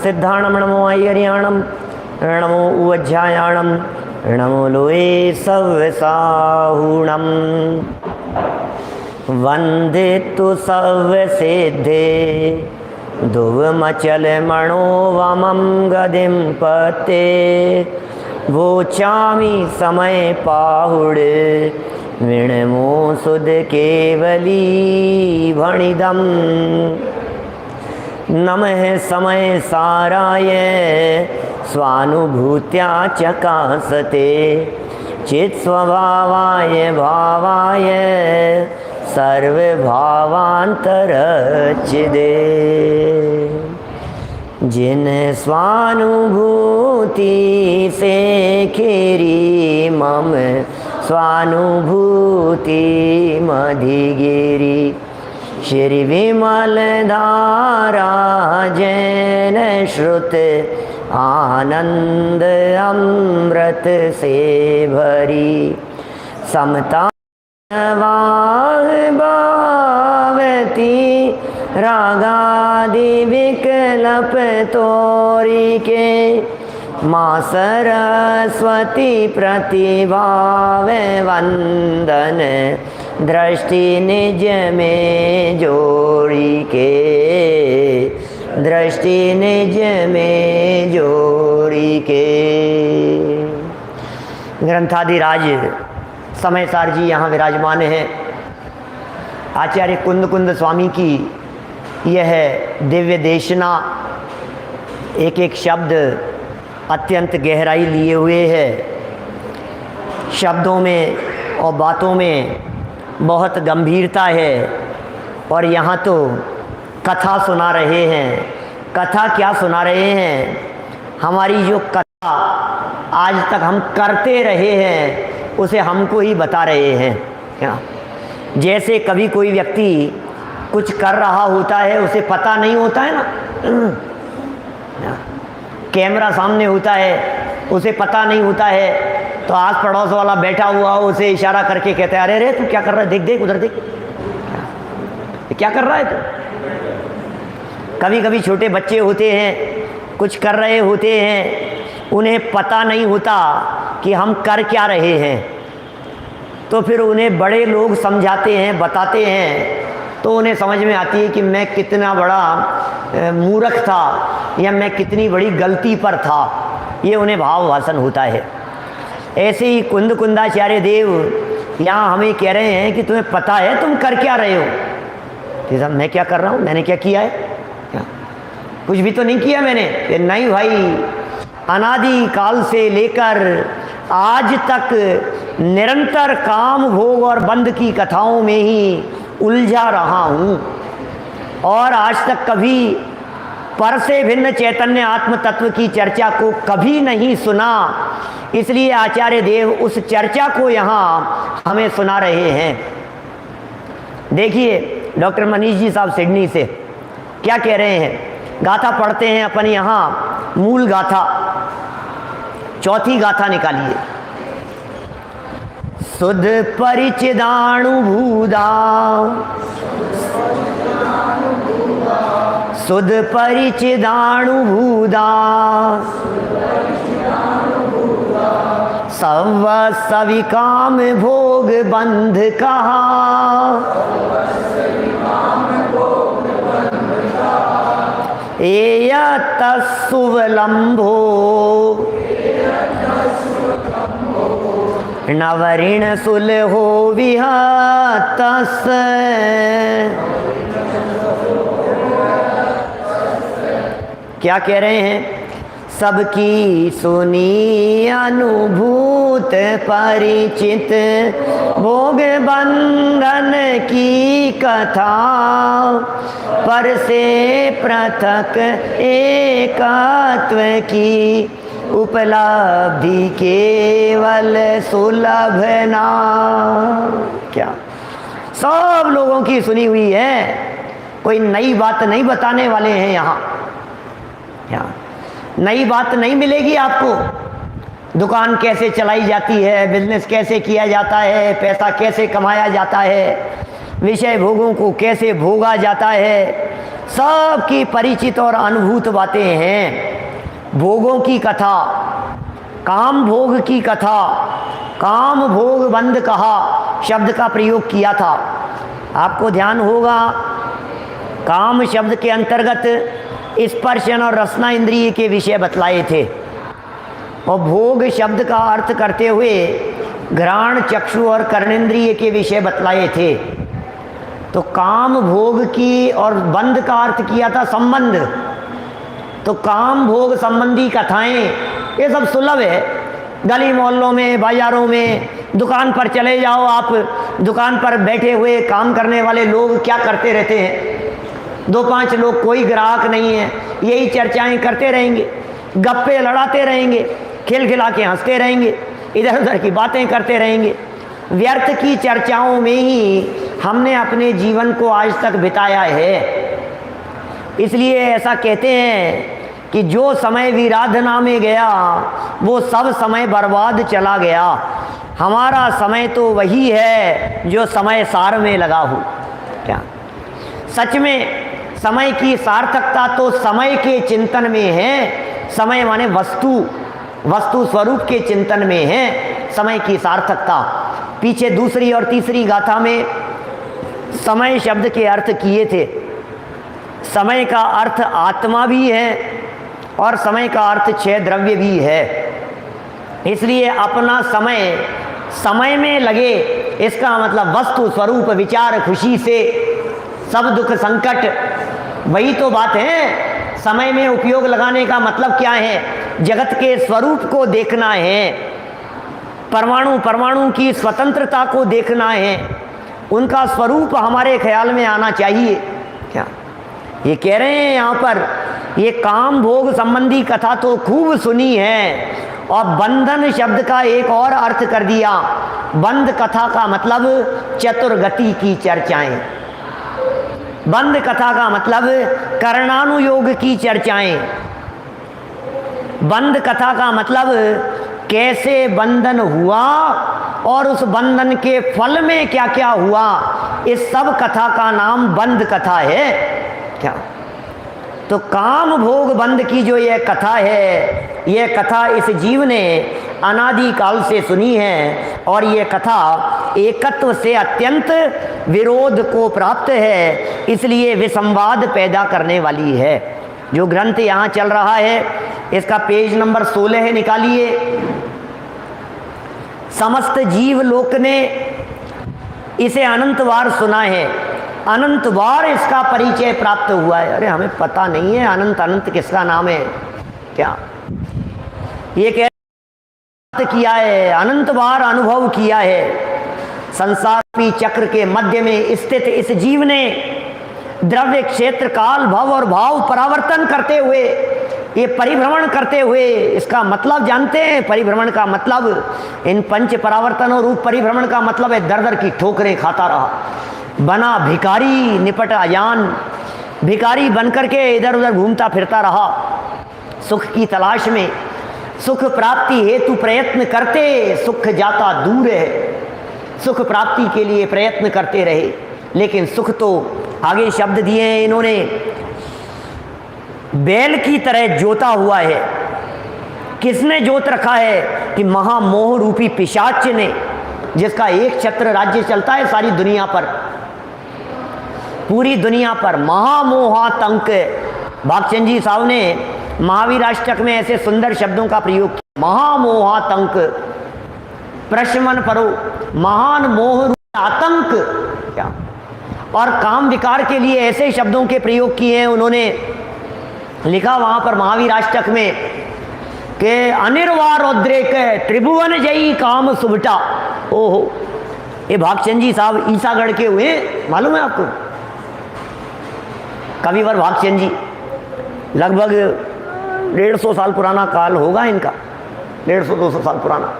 सिद्धाणम नमो ऐयर्याणम नमो उवज्झायाणम नमो लोए सवसाहुणम वंदे तु सवसिद्धे ध्रुवमचल मनोवमं गदिं पते वोचामि समय पाहुड़ विणमो सुध केवली भणिदम नमः समय साराय स्वानुभूत्या चकासते चित् स्वभावाय भावाय सर्वभावांतरचिदे जिन स्वानुभूति से खेरी मम स्वानुभूति मधिगिरी श्री विमल धारा जैन श्रुत आनंद अमृत से भरी समता वाह भावती रागादि विकल्प तोरी के माँ सरस्वती प्रतिभाव वंदन दृष्टि निज में जोड़ी के दृष्टि निज में जोड़ी के। ग्रंथाधिराज समयसार जी यहाँ विराजमान हैं। आचार्य कुंद कुंद स्वामी की यह दिव्य देशना एक एक शब्द अत्यंत गहराई लिए हुए है। शब्दों में और बातों में बहुत गंभीरता है और यहाँ तो कथा सुना रहे हैं। कथा क्या सुना रहे हैं? हमारी जो कथा आज तक हम करते रहे हैं उसे हमको ही बता रहे हैं। क्या जैसे कभी कोई व्यक्ति कुछ कर रहा होता है उसे पता नहीं होता है ना, कैमरा सामने होता है उसे पता नहीं होता है, तो आस पड़ोस वाला बैठा हुआ उसे इशारा करके कहता है अरे रे तू क्या कर रहा है, देख देख उधर देख, क्या कर रहा है तू। कभी कभी छोटे बच्चे होते हैं कुछ कर रहे होते हैं, उन्हें पता नहीं होता कि हम कर क्या रहे हैं, तो फिर उन्हें बड़े लोग समझाते हैं बताते हैं तो उन्हें समझ में आती है कि मैं कितना बड़ा मूर्ख था या मैं कितनी बड़ी गलती पर था। ये उन्हें भाव भाषण होता है। ऐसे ही कुंद कुंदाचार्य देव यहाँ हमें कह रहे हैं कि तुम्हें पता है तुम कर क्या रहे हो। कि साहब मैं क्या कर रहा हूँ, मैंने क्या किया है, क्या कुछ भी तो नहीं किया मैंने। नहीं भाई, अनादि काल से लेकर आज तक निरंतर काम भोग और बंद की कथाओं में ही उलझा रहा हूँ और आज तक कभी पर से भिन्न चैतन्य आत्म तत्व की चर्चा को कभी नहीं सुना। इसलिए आचार्य देव उस चर्चा को यहाँ हमें सुना रहे हैं। देखिए डॉक्टर मनीष जी साहब सिडनी से क्या कह रहे हैं। गाथा पढ़ते हैं अपन यहाँ, मूल गाथा, चौथी गाथा निकालिए। सुध परिचिदानुभूदा, सुध परिचिदानुभूदा, सव सविकाम भोग बंध कहा, एयत सुवलंभो नवऋण सुलहो विहतस। क्या कह रहे हैं? सबकी सुनी अनुभूत परिचित भोग बंधन की कथा, पर से पृथक एकत्व की उपलब्धि केवल सुलभ ना। क्या सब लोगों की सुनी हुई है, कोई नई बात नहीं बताने वाले हैं यहाँ। क्या नई बात नहीं मिलेगी आपको। दुकान कैसे चलाई जाती है, बिजनेस कैसे किया जाता है, पैसा कैसे कमाया जाता है, विषय भोगों को कैसे भोगा जाता है, सबकी परिचित और अनुभूत बातें हैं। भोगों की कथा, काम भोग की कथा, काम भोग बंद कहा शब्द का प्रयोग किया था। आपको ध्यान होगा, काम शब्द के अंतर्गत स्पर्शन और रसना इंद्रिय के विषय बतलाए थे, और भोग शब्द का अर्थ करते हुए घ्राण, चक्षु और कर्णेंद्रिय के विषय बतलाए थे। तो काम भोग की और बंद का अर्थ किया था संबंध। तो काम भोग संबंधी कथाएं ये सब सुलभ है। गली मोहल्लों में, बाजारों में, दुकान पर चले जाओ आप, दुकान पर बैठे हुए काम करने वाले लोग क्या करते रहते हैं? 2-5 लोग, कोई ग्राहक नहीं है, यही चर्चाएं करते रहेंगे, गप्पे लड़ाते रहेंगे, खिलखिला के हंसते रहेंगे, इधर उधर की बातें करते रहेंगे। व्यर्थ की चर्चाओं में ही हमने अपने जीवन को आज तक बिताया है। इसलिए ऐसा कहते हैं कि जो समय विराधना में गया वो सब समय बर्बाद चला गया। हमारा समय तो वही है जो समय सार में लगा हो। क्या सच में समय की सार्थकता तो समय के चिंतन में है। समय माने वस्तु, वस्तु स्वरूप के चिंतन में है समय की सार्थकता। पीछे दूसरी और तीसरी गाथा में समय शब्द के अर्थ किए थे। समय का अर्थ आत्मा भी है और समय का अर्थ क्षय द्रव्य भी है। इसलिए अपना समय समय में लगे, इसका मतलब वस्तु स्वरूप विचार खुशी से सब दुख संकट, वही तो बात है। समय में उपयोग लगाने का मतलब क्या है? जगत के स्वरूप को देखना है, परमाणु परमाणु की स्वतंत्रता को देखना है, उनका स्वरूप हमारे ख्याल में आना चाहिए। क्या ये कह रहे हैं यहाँ पर? ये काम भोग संबंधी कथा तो खूब सुनी है, और बंधन शब्द का एक और अर्थ कर दिया। बंद कथा का मतलब चतुर्गति की चर्चाएं, बंद कथा का मतलब कर्णानुयोग की चर्चाएं, बंद कथा का मतलब कैसे बंधन हुआ और उस बंधन के फल में क्या क्या हुआ, इस सब कथा का नाम बंद कथा है। क्या तो काम भोग बंद की जो यह कथा है, यह कथा इस जीव ने अनादि काल से सुनी है, और यह कथा एकत्व से अत्यंत विरोध को प्राप्त है, इसलिए विसंवाद पैदा करने वाली है। जो ग्रंथ यहाँ चल रहा है इसका पेज नंबर 16 है, निकालिए। समस्त जीव लोक ने इसे अनंत बार सुना है, अनंत बार इसका परिचय प्राप्त हुआ है। अरे हमें पता नहीं है अनंत अनंत किसका नाम है। क्या ये कह किया है, अनंत बार अनुभव किया है। संसार की चक्र के मध्य में स्थित इस जीव ने द्रव्य क्षेत्र काल भव और भाव परावर्तन करते हुए, ये परिभ्रमण करते हुए, इसका मतलब जानते हैं? परिभ्रमण का मतलब, इन पंच परावर्तनों रूप परिभ्रमण का मतलब है दर दर की ठोकरें खाता रहा, बना भिखारी निपट अजान, भिखारी बनकर के इधर उधर घूमता फिरता रहा सुख की तलाश में। सुख प्राप्ति हेतु प्रयत्न करते, सुख जाता दूर है। सुख प्राप्ति के लिए प्रयत्न करते रहे, लेकिन सुख तो, आगे शब्द दिए हैं इन्होंने, बैल की तरह जोता हुआ है। किसने जोत रखा है? कि महामोह रूपी पिशाच ने, जिसका एक छत्र राज्य चलता है सारी दुनिया पर, पूरी दुनिया पर। महामोहातंक, भागचंद जी साहब ने महावीराष्टक में ऐसे सुंदर शब्दों का प्रयोग किया। महामोहातंक, प्रशमन परो, महान मोह आतंक। क्या और काम विकार के लिए ऐसे शब्दों के प्रयोग किए हैं उन्होंने। लिखा वहां पर महावीराष्टक में कि अनिर्वार उद्रेक त्रिभुवन जयी काम सुबटा। ओहो, ये भागचंद जी साहब ईसागढ़ के हुए, मालूम है आपको? कविवर भागचंद जी, लगभग 150 साल पुराना काल होगा इनका, 150-200 साल पुराना।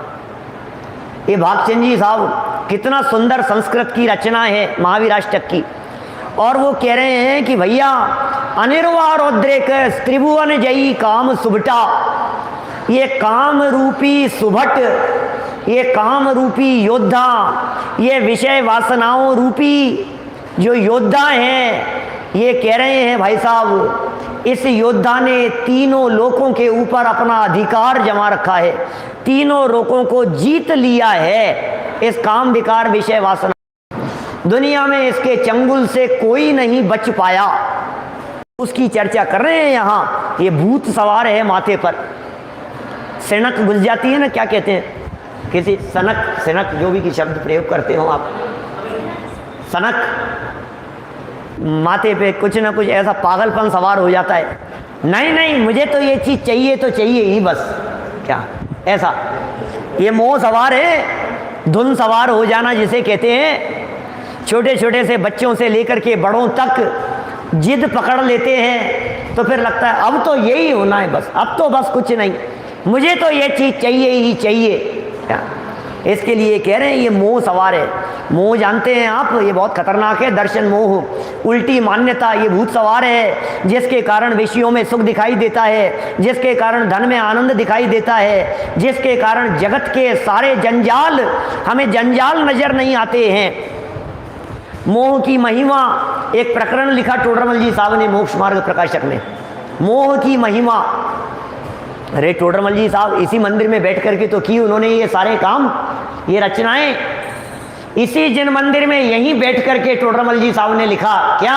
ये भागचंद जी साहब, कितना सुंदर संस्कृत की रचना है महावीराष्टक की। और वो कह रहे हैं कि भैया अनिर्वार उद्रेक त्रिभुवन जयी काम सुबटा, ये काम रूपी सुभट, ये काम रूपी योद्धा, ये विषय वासनाओं रूपी जो योद्धा हैं, ये कह रहे हैं भाई साहब, इस योद्धा ने तीनों लोकों के ऊपर अपना अधिकार जमा रखा है, तीनों लोकों को जीत लिया है। इस काम विकार विषय वासना दुनिया में इसके चंगुल से कोई नहीं बच पाया, उसकी चर्चा कर रहे हैं यहाँ। ये भूत सवार है माथे पर, सनक घुस जाती है ना, क्या कहते हैं, किसी सनक सनक जो भी की शब्द प्रयोग करते हो आप, सनक, माथे पे कुछ ना कुछ ऐसा पागलपन सवार हो जाता है। नहीं नहीं, मुझे तो ये चीज़ चाहिए तो चाहिए ही बस, क्या ऐसा ये मोह सवार है, धुन सवार हो जाना जिसे कहते हैं। छोटे छोटे से बच्चों से लेकर के बड़ों तक जिद पकड़ लेते हैं, तो फिर लगता है अब तो यही होना है बस, अब तो बस कुछ नहीं, मुझे तो ये चीज़ चाहिए ही चाहिए। क्या इसके लिए कह रहे हैं ये मोह सवार है। मोह जानते हैं आप, ये बहुत खतरनाक है। दर्शन मोह, उल्टी मान्यता, ये भूत सवार है, जिसके कारण विषयों में सुख दिखाई देता है, जिसके कारण धन में आनंद दिखाई देता है, जिसके कारण जगत के सारे जंजाल हमें जंजाल नजर नहीं आते हैं। मोह की महिमा, एक प्रकरण लिखा टोडरमल जी साहब ने मोक्ष मार्ग प्रकाशक में, मोह की महिमा। अरे टोडरमल जी साहब इसी मंदिर में बैठ करके तो की उन्होंने ये सारे काम, ये रचनाएं इसी जिन मंदिर में यहीं बैठ करके टोडरमल जी साहब ने लिखा, क्या,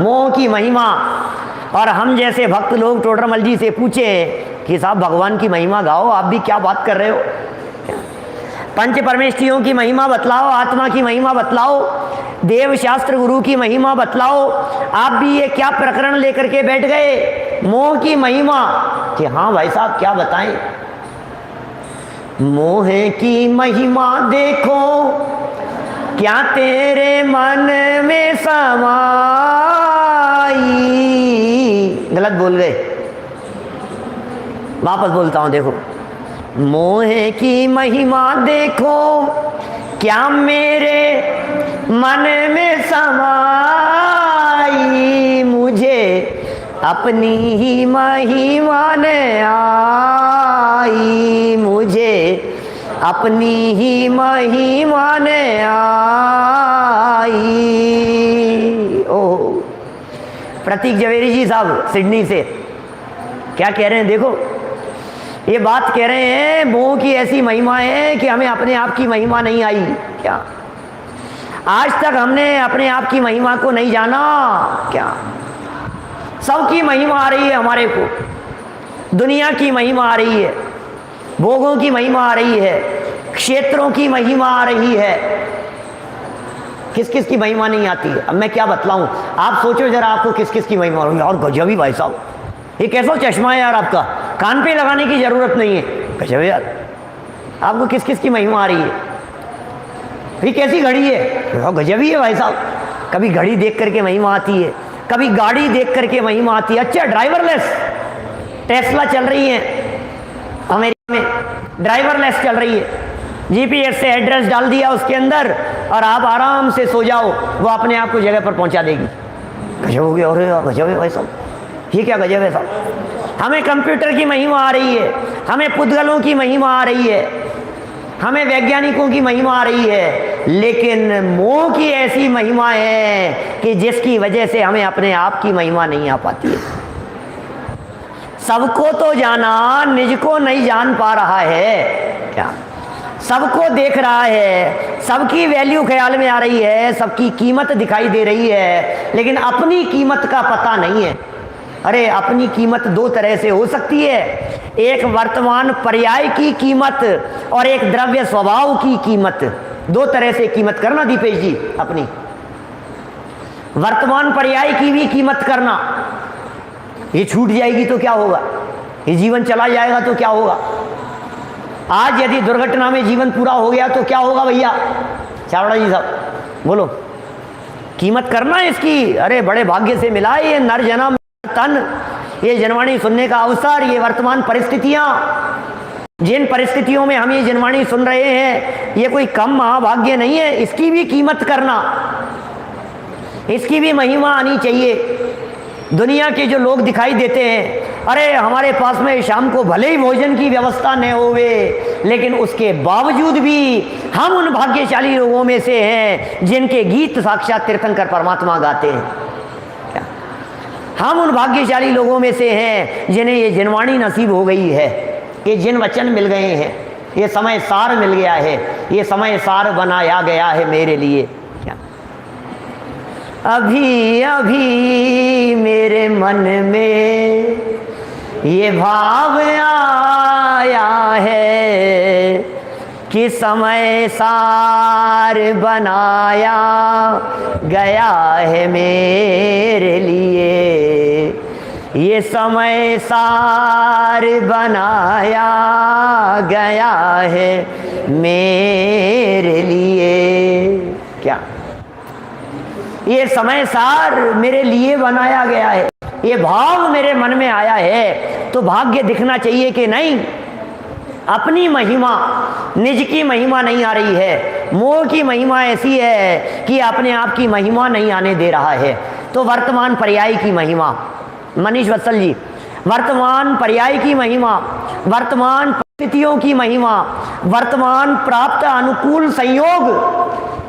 मोह की महिमा। और हम जैसे भक्त लोग टोडरमल जी से पूछे कि साहब भगवान की महिमा गाओ, आप भी क्या बात कर रहे हो, पंच परमेष्ठियों की महिमा बतलाओ, आत्मा की महिमा बतलाओ, देव शास्त्र गुरु की महिमा बतलाओ, आप भी ये क्या प्रकरण लेकर के बैठ गए, मोह की महिमा। कि हाँ भाई साहब क्या बताएं, मोह की महिमा देखो क्या तेरे मन में समाई। गलत बोल गए, वापस बोलता हूं, देखो, मोह की महिमा देखो क्या मेरे मन में समाई, मुझे अपनी ही महिमा ने आई, मुझे अपनी ही महिमा ने आई। ओह, प्रतीक जवेरी जी साहब सिडनी से क्या कह रहे हैं, देखो ये बात कह रहे हैं, मोह की ऐसी महिमा है कि हमें अपने आप की महिमा नहीं आई। क्या आज तक हमने अपने आप की महिमा को नहीं जाना, क्या सबकी महिमा आ रही है हमारे को, दुनिया की महिमा आ रही है, भोगों की महिमा आ रही है, क्षेत्रों की महिमा आ रही है, किस किस की महिमा नहीं आती है। अब मैं क्या बतलाऊं, आप सोचो जरा आपको किस किस की महिमा होगी। और गजबी भाई साहब, ये कैसा चश्मा है यार आपका, कान पे लगाने की जरूरत नहीं है, गजब यार, आपको किस किस की महिमा आ रही है। ये कैसी घड़ी है, गजबी है भाई साहब, कभी घड़ी देख करके महिमा आती है, कभी गाड़ी देख करके महिमा आती है। अच्छा ड्राइवरलेस टेस्ला चल रही है अमेरिका में, ड्राइवरलेस चल रही है, जीपीएस से एड्रेस डाल दिया उसके अंदर और आप आराम से सो जाओ, वो अपने आप को जगह पर पहुंचा देगी। गजब हो गया, और गजब है भाई साहब, ये क्या गजब है साहब। हमें कंप्यूटर की महिमा आ रही है, हमें पुद्गलों की महिमा आ रही है, हमें वैज्ञानिकों की महिमा आ रही है, लेकिन मोह की ऐसी महिमा है कि जिसकी वजह से हमें अपने आप की महिमा नहीं आ पाती है। सबको तो जाना, निज को नहीं जान पा रहा है। क्या सबको देख रहा है, सबकी वैल्यू ख्याल में आ रही है, सबकी कीमत दिखाई दे रही है, लेकिन अपनी कीमत का पता नहीं है। अरे अपनी कीमत दो तरह से हो सकती है, एक वर्तमान पर्याय की कीमत और एक द्रव्य स्वभाव की कीमत। दो तरह से कीमत करना दीपेश जी अपनी। वर्तमान पर्याय की भी कीमत करना, ये छूट जाएगी तो क्या होगा, ये जीवन चला जाएगा तो क्या होगा। आज यदि दुर्घटना में जीवन पूरा हो गया तो क्या होगा भैया, चावड़ा जी साहब बोलो। कीमत करना इसकी, अरे बड़े भाग्य से मिला ये नर जन्म तन, ये जनवाणी सुनने का अवसर, ये वर्तमान परिस्थितियां, जिन परिस्थितियों में हम ये जनवाणी सुन रहे हैं, ये कोई कम महाभाग्य नहीं है। इसकी भी कीमत करना, इसकी भी महिमा आनी चाहिए। दुनिया के जो लोग दिखाई देते हैं, अरे हमारे पास में शाम को भले ही भोजन की व्यवस्था न होवे, लेकिन उसके बावजूद भी हम उन भाग्यशाली लोगों में से हैं जिनके गीत साक्षात तीर्थंकर परमात्मा गाते हैं। क्या हम उन भाग्यशाली लोगों में से हैं जिन्हें ये जिनवाणी नसीब हो गई है, ये जिन वचन मिल गए हैं, ये समय सार मिल गया है, ये समय सार बनाया गया है मेरे लिए। क्या अभी अभी मेरे मन में ये भाव आया है कि समय सार बनाया गया है मेरे लिए, ये समय सार बनाया गया है मेरे लिए। क्या ये समय सार मेरे लिए बनाया गया है, ये भाव मेरे मन में आया है, तो भाग्य दिखना चाहिए कि नहीं। अपनी महिमा, निज की महिमा नहीं आ रही है, मोह की महिमा ऐसी है कि अपने आप की महिमा नहीं आने दे रहा है। तो वर्तमान पर्याय की महिमा, मनीष वत्सल जी, वर्तमान पर्याय की महिमा, वर्तमान परिस्थितियों की महिमा, वर्तमान प्राप्त अनुकूल संयोग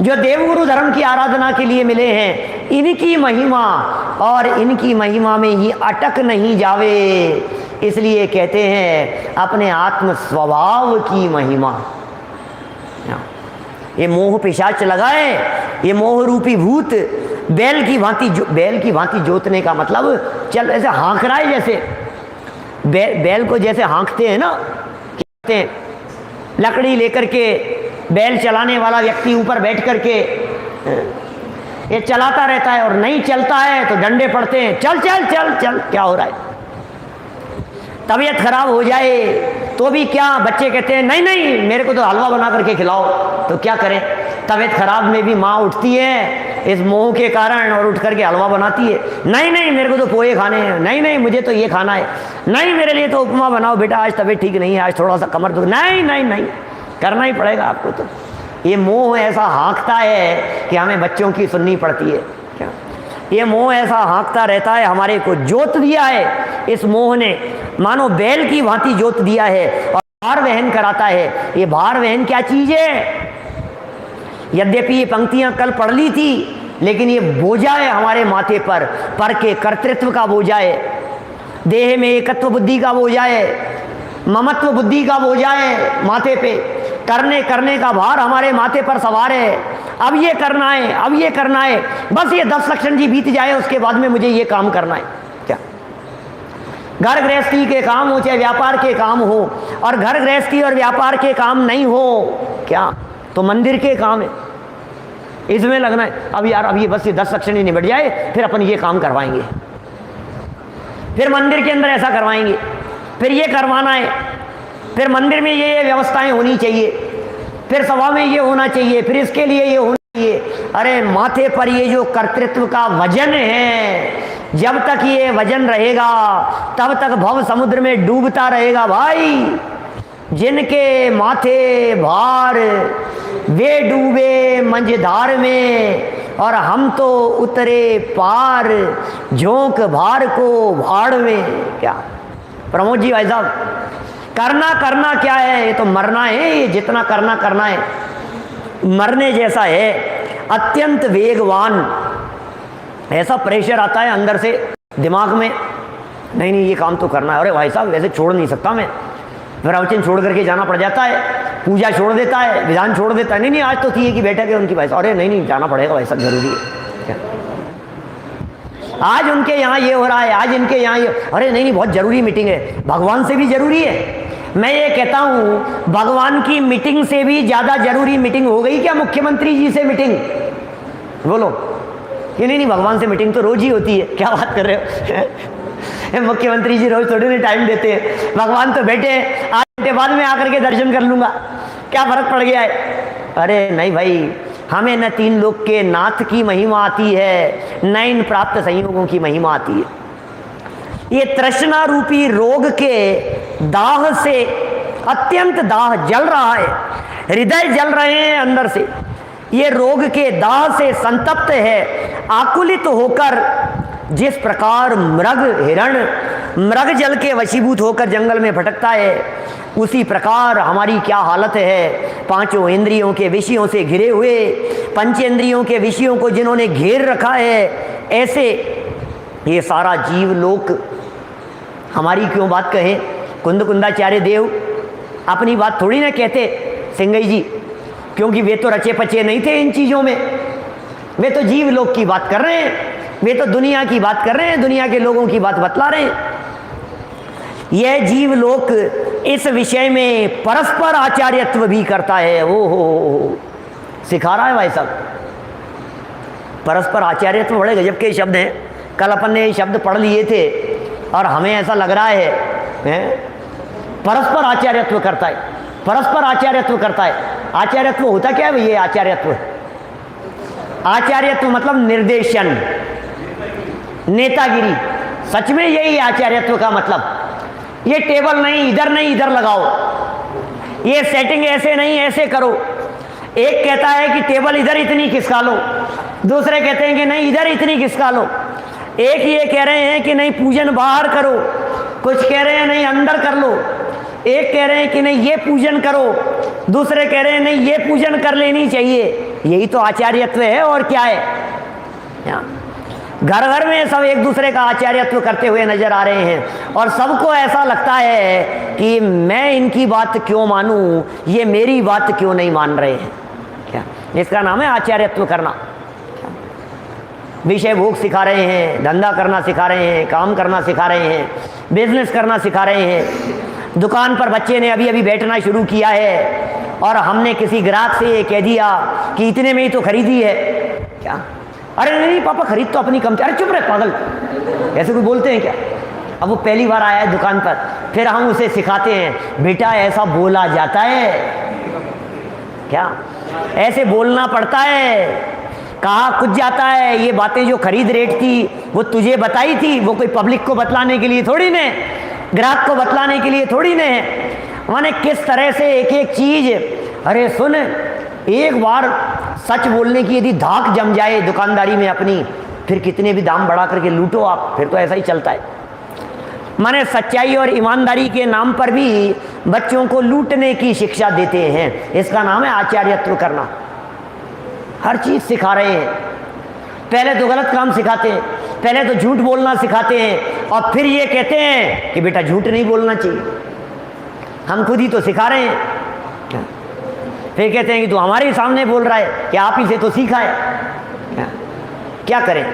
जो देवगुरु धर्म की आराधना के लिए मिले हैं, इनकी महिमा, और इनकी महिमा में ही अटक नहीं जावे, इसलिए कहते हैं अपने आत्म स्वभाव की महिमा। ये मोह पिशाच लगाए, ये मोह रूपी भूत बैल की भांति जोतने का मतलब, चल ऐसे हाँक रहा है, जैसे बैल को जैसे हाँकते हैं ना, कहते हैं लकड़ी लेकर के बैल चलाने वाला व्यक्ति ऊपर बैठ करके ये चलाता रहता है, और नहीं चलता है तो डंडे पड़ते हैं, चल चल चल चल। क्या हो रहा है? तबीयत खराब हो जाए तो भी क्या, बच्चे कहते हैं नहीं नहीं मेरे को तो हलवा बना करके खिलाओ, तो क्या करें, तबीयत खराब में भी माँ उठती है इस मोह के कारण और उठ करके हलवा बनाती है, नहीं नहीं मेरे को तो पोहे खाने हैं, नहीं नहीं मुझे तो ये खाना है, नहीं मेरे लिए तो उपमा बनाओ बेटा, आज तबीयत ठीक नहीं है, आज थोड़ा सा कमर दुख, नहीं नहीं नहीं करना ही पड़ेगा आपको। तो ये मोह ऐसा हाँकता है कि हमें बच्चों की सुननी पड़ती है। क्या ये मोह ऐसा हाँकता रहता है, हमारे को जोत दिया है इस मोह ने, मानो बैल की भांति जोत दिया है, और भार वहन कराता है। ये भार वहन क्या चीज है? यद्यपि ये पंक्तियां कल पढ़ ली थी, लेकिन ये बोझा है हमारे माथे पर के कर्तृत्व का बोझा है, देह में एकत्व बुद्धि का बोझा है, ममत्व बुद्धि का बोझा है माथे पे, करने का भार हमारे माथे पर सवार है। अब ये करना है, अब ये करना है, बस ये 10 लक्षण जी बीत जाए उसके बाद में मुझे ये काम करना है। क्या घर गृहस्थी के काम हो चाहे व्यापार के काम हो, और घर गृहस्थी और व्यापार के काम नहीं हो क्या तो मंदिर के काम है, इसमें लगना है। अब यार अब ये बस ये 10 लक्षण ही निबट जाए, फिर अपन ये काम करवाएंगे, फिर मंदिर के अंदर ऐसा करवाएंगे, फिर ये करवाना है, फिर मंदिर में ये व्यवस्थाएं होनी चाहिए, फिर सभा में ये होना चाहिए, फिर इसके लिए ये होना चाहिए। अरे माथे पर ये जो कर्तृत्व का वजन है, जब तक ये वजन रहेगा तब तक भव समुद्र में डूबता रहेगा भाई। जिनके माथे भार वे डूबे मंझधार में, और हम तो उतरे पार झोंक भार को भाड़ में। क्या प्रमोद जी भाई साहब, करना क्या है? ये तो मरना है, ये जितना करना है मरने जैसा है। अत्यंत वेगवान ऐसा प्रेशर आता है अंदर से दिमाग में, नहीं नहीं ये काम तो करना है। अरे भाई साहब वैसे छोड़ नहीं सकता मैं, प्रवचन छोड़ करके जाना पड़ जाता है, पूजा छोड़ देता है, विधान छोड़ देता है, नहीं आज तो थी कि बैठक है उनकी भाई साहब, अरे नहीं जाना पड़ेगा भाई साहब जरूरी है। आज उनके यहाँ ये हो रहा है, आज इनके यहाँ ये, अरे नहीं बहुत जरूरी मीटिंग है, भगवान से भी जरूरी है। मैं ये कहता हूँ भगवान की मीटिंग से भी ज्यादा जरूरी मीटिंग हो गई क्या मुख्यमंत्री जी से मीटिंग? बोलो कि नहीं भगवान से मीटिंग तो रोज ही होती है, क्या बात कर रहे हो? मुख्यमंत्री जी रोज थोड़ी ना टाइम देते हैं, भगवान तो बैठे 8 घंटे बाद में आकर के दर्शन कर लूंगा, क्या फर्क पड़ गया है? अरे नहीं भाई, हमें न 3 लोक के नाथ की महिमा आती है, न इन प्राप्त संयोगों की महिमा आती है। ये तृष्णा रूपी रोग के दाह से अत्यंत दाह जल रहा है, हृदय जल रहे हैं अंदर से, ये रोग के दाह से संतप्त है, आकुलित होकर जिस प्रकार मृग हिरण मृग जल के वशीभूत होकर जंगल में भटकता है, उसी प्रकार हमारी क्या हालत है। 5 इंद्रियों के विषयों से घिरे हुए, पंचेंद्रियों के विषयों को जिन्होंने घेर रखा है, ऐसे ये सारा जीव लोक हमारी क्यों बात कहें? कुंद कुंदाचार्य देव अपनी बात थोड़ी ना कहते सिंगई जी, क्योंकि वे तो रचे पचे नहीं थे इन चीज़ों में। वे तो जीव लोक की बात कर रहे हैं, वे तो दुनिया की बात कर रहे हैं, दुनिया के लोगों की बात बतला रहे हैं। यह जीव लोक इस विषय में परस्पर आचार्यत्व भी करता है। ओ हो सिखा रहा है भाई साहब। परस्पर आचार्यत्व बड़े गजब के शब्द हैं। कल अपन ने ये शब्द पढ़ लिए थे और हमें ऐसा लग रहा है परस्पर आचार्यत्व करता है, परस्पर आचार्यत्व करता है। आचार्यत्व होता क्या है भैया? आचार्यत्व, आचार्यत्व मतलब निर्देशन, नेतागिरी। सच में यही आचार्यत्व का मतलब। ये टेबल नहीं इधर लगाओ, ये सेटिंग ऐसे नहीं ऐसे करो। एक कहता है कि टेबल इधर इतनी खिसका लो, दूसरे कहते हैं कि नहीं इधर इतनी खिसका लो। एक ये कह रहे हैं कि नहीं पूजन बाहर करो, कुछ कह रहे हैं नहीं अंदर कर लो। एक कह रहे हैं कि नहीं ये पूजन करो, दूसरे कह रहे हैं नहीं ये पूजन कर लेनी चाहिए। यही तो आचार्यत्व है और क्या है। घर घर में सब एक दूसरे का आचार्यत्व करते हुए नजर आ रहे हैं और सबको ऐसा लगता है कि मैं इनकी बात क्यों मानूं, ये मेरी बात क्यों नहीं मान रहे हैं। क्या इसका नाम है आचार्यत्व करना। विषय भोग सिखा रहे हैं, धंधा करना सिखा रहे हैं, काम करना सिखा रहे हैं, बिजनेस करना सिखा रहे हैं। दुकान पर बच्चे ने अभी अभी बैठना शुरू किया है और हमने किसी ग्राहक से कह दिया कि इतने में ही तो खरीदी है। क्या? अरे नहीं पापा खरीद तो अपनी कम। अरे चुप रहे पागल, ऐसे कोई बोलते हैं क्या? अब वो पहली बार आया है दुकान पर, फिर हम उसे सिखाते हैं बेटा ऐसा बोला जाता है। क्या ऐसे बोलना पड़ता है, कहा कुछ जाता है। ये बातें जो खरीद रेट थी वो तुझे बताई थी, वो कोई पब्लिक को बतलाने के लिए थोड़ी ने, ग्राहक को बतलाने के लिए थोड़ी ने है। माने किस तरह से एक एक चीज। अरे सुन, एक बार सच बोलने की यदि धाक जम जाए दुकानदारी में अपनी, फिर कितने भी दाम बढ़ा करके लूटो आप, फिर तो ऐसा ही चलता है। माने सच्चाई और ईमानदारी के नाम पर भी बच्चों को लूटने की शिक्षा देते हैं। इसका नाम है आचार्यत्व करना। हर चीज सिखा रहे हैं। पहले तो गलत काम सिखाते हैं, पहले तो झूठ बोलना सिखाते हैं और फिर ये कहते हैं कि बेटा झूठ नहीं बोलना चाहिए। हम खुद ही तो सिखा रहे हैं। फिर कहते हैं कि तू हमारे सामने बोल रहा है कि आप ही से तो सीखा है। क्या करें?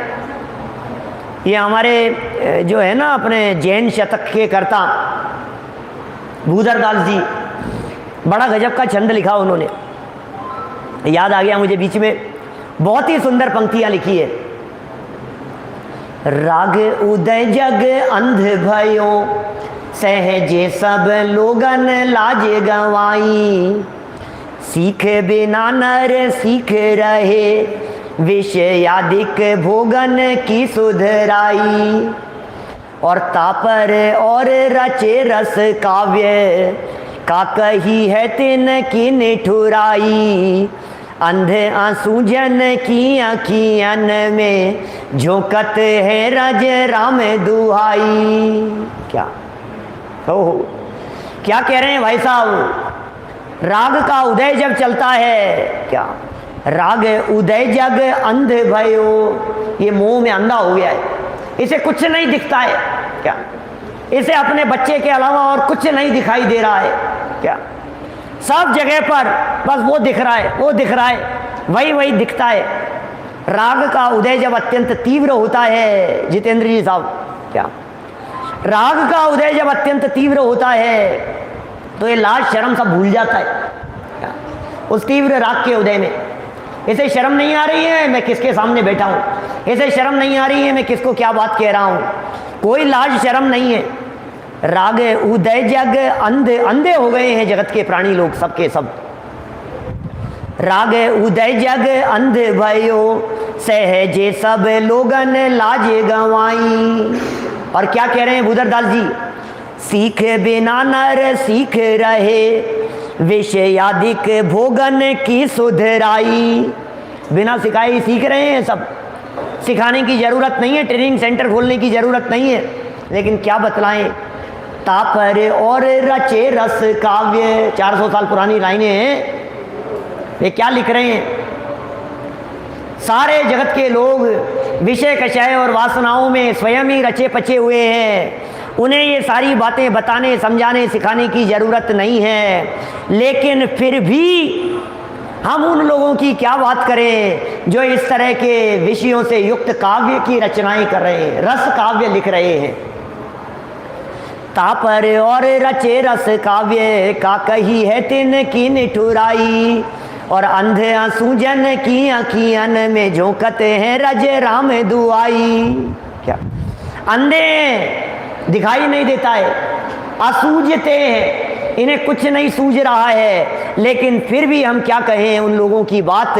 ये हमारे जो है ना अपने जैन शतक के कर्ता भूधरदास जी, बड़ा गजब का छंद लिखा उन्होंने, याद आ गया मुझे बीच में। बहुत ही सुंदर पंक्तियां लिखी है। राग उदय जग अंध भयो, सहजे सब लोगन लाज गवाई। सीख बिना नर सीख रहे, विषयादिक भोगन की सुधराई। और तापर और रचे रस काव्य, का कही है तिन की निठुराई। अंधे आंसू जन की आँखियन में, झोंकत है रज राम दुहाई। क्या हो क्या कह रहे हैं भाई साहब? राग का उदय जब चलता है, क्या राग उदय जग अंध भयो, ये मोह में अंधा हो गया है, इसे कुछ नहीं दिखता है। क्या इसे अपने बच्चे के अलावा और कुछ नहीं दिखाई दे रहा है। क्या सब जगह पर बस वो दिख रहा है, वो दिख रहा है, वही दिखता है। राग का उदय जब अत्यंत तीव्र होता है जितेंद्र जी साहब, क्या राग का उदय जब अत्यंत तीव्र होता है तो ये लाज शर्म सब भूल जाता है। क्या उस तीव्र राग के उदय में इसे शर्म नहीं आ रही है मैं किसके सामने बैठा हूँ, इसे शर्म नहीं आ रही है मैं किसको क्या बात कह रहा हूँ, कोई लाज शर्म नहीं है। राग उदय जग अंधे हो गए हैं जगत के प्राणी लोग सबके सब। राग उदय जग अंध भयो, सहजे सब लोगन लाज गवाई। और क्या कह रहे हैं भूधरदास जी? सीख बिना नर सीख रहे, विषयादिक भोगन की सुधराई। बिना सिखाए ही सीख रहे हैं सब, सिखाने की जरूरत नहीं है, ट्रेनिंग सेंटर खोलने की जरूरत नहीं है। लेकिन क्या बतलाएं, तापर और रचे रस काव्य, 400 साल पुरानी लाइनें हैं। ये क्या लिख रहे हैं? सारे जगत के लोग विषय कषाय और वासनाओं में स्वयं ही रचे पचे हुए हैं, उन्हें ये सारी बातें बताने समझाने सिखाने की ज़रूरत नहीं है। लेकिन फिर भी हम उन लोगों की क्या बात करें जो इस तरह के विषयों से युक्त काव्य की रचनाएं कर रहे हैं, रस काव्य लिख रहे हैं। तापर और रचे रस काव्य का कही है तिन की निठुराई, और अंधे सूजन की अखियन में झोंकते हैं रज राम दुआई। क्या अंधे दिखाई नहीं देता है, असूझते हैं, इन्हें कुछ नहीं सूझ रहा है, लेकिन फिर भी हम क्या कहें उन लोगों की बात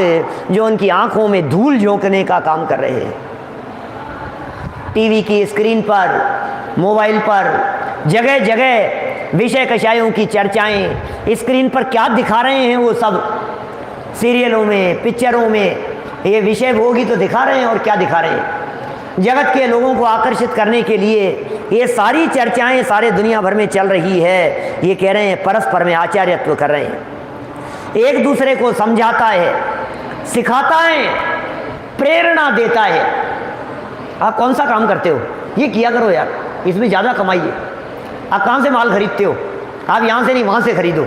जो उनकी आंखों में धूल झोंकने का काम कर रहे हैं। टीवी की स्क्रीन पर, मोबाइल पर जगह जगह विषय कषायों की चर्चाएं, स्क्रीन पर क्या दिखा रहे हैं वो सब, सीरियलों में पिक्चरों में ये विषय भोगी तो दिखा रहे हैं, और क्या दिखा रहे हैं। जगत के लोगों को आकर्षित करने के लिए ये सारी चर्चाएं सारे दुनिया भर में चल रही है। ये कह रहे हैं परस्पर में आचार्यत्व कर रहे हैं, एक दूसरे को समझाता है, सिखाता है, प्रेरणा देता है। आप कौन सा काम करते हो, ये किया करो यार, इसमें ज़्यादा कमाइए। आप कहाँ से माल खरीदते हो, आप यहाँ से नहीं वहाँ से खरीदो,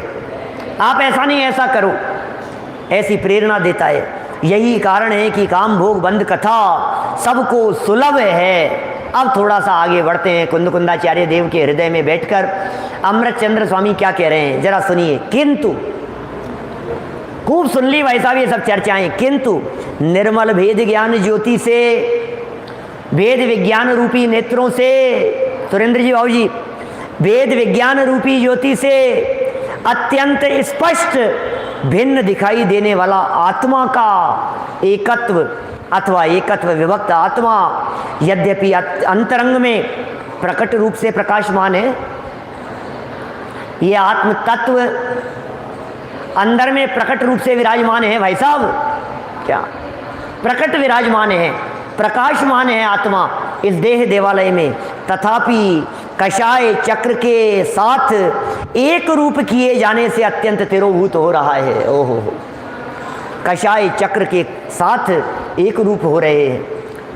आप ऐसा नहीं ऐसा करो, ऐसी प्रेरणा देता है। यही कारण है कि काम भोग बंद कथा सबको सुलभ है। अब थोड़ा सा आगे बढ़ते हैं कुंदकुंदाचार्य देव के हृदय में बैठकर अमृत चंद्र स्वामी क्या कह रहे हैं, जरा सुनिए। किंतु, खूब सुन ली भाई साहब ये सब चर्चाएं। किंतु निर्मल भेद ज्ञान ज्योति से, वेद विज्ञान रूपी नेत्रों से, सुरेंद्र जी बाबू जी, वेद विज्ञान रूपी ज्योति से अत्यंत स्पष्ट भिन्न दिखाई देने वाला आत्मा का एकत्व अथवा एकत्व विभक्त आत्मा यद्यपि अंतरंग में प्रकट रूप से प्रकाशमान है, ये आत्म तत्व अंदर में प्रकट रूप से विराजमान है। भाई साहब क्या प्रकट विराजमान है, प्रकाशमान है आत्मा इस देह देवालय में, तथापि कषाय चक्र के साथ एक रूप किए जाने से अत्यंत तिरोभूत हो रहा है। ओहो, कषाय चक्र के साथ एक रूप हो रहे हैं,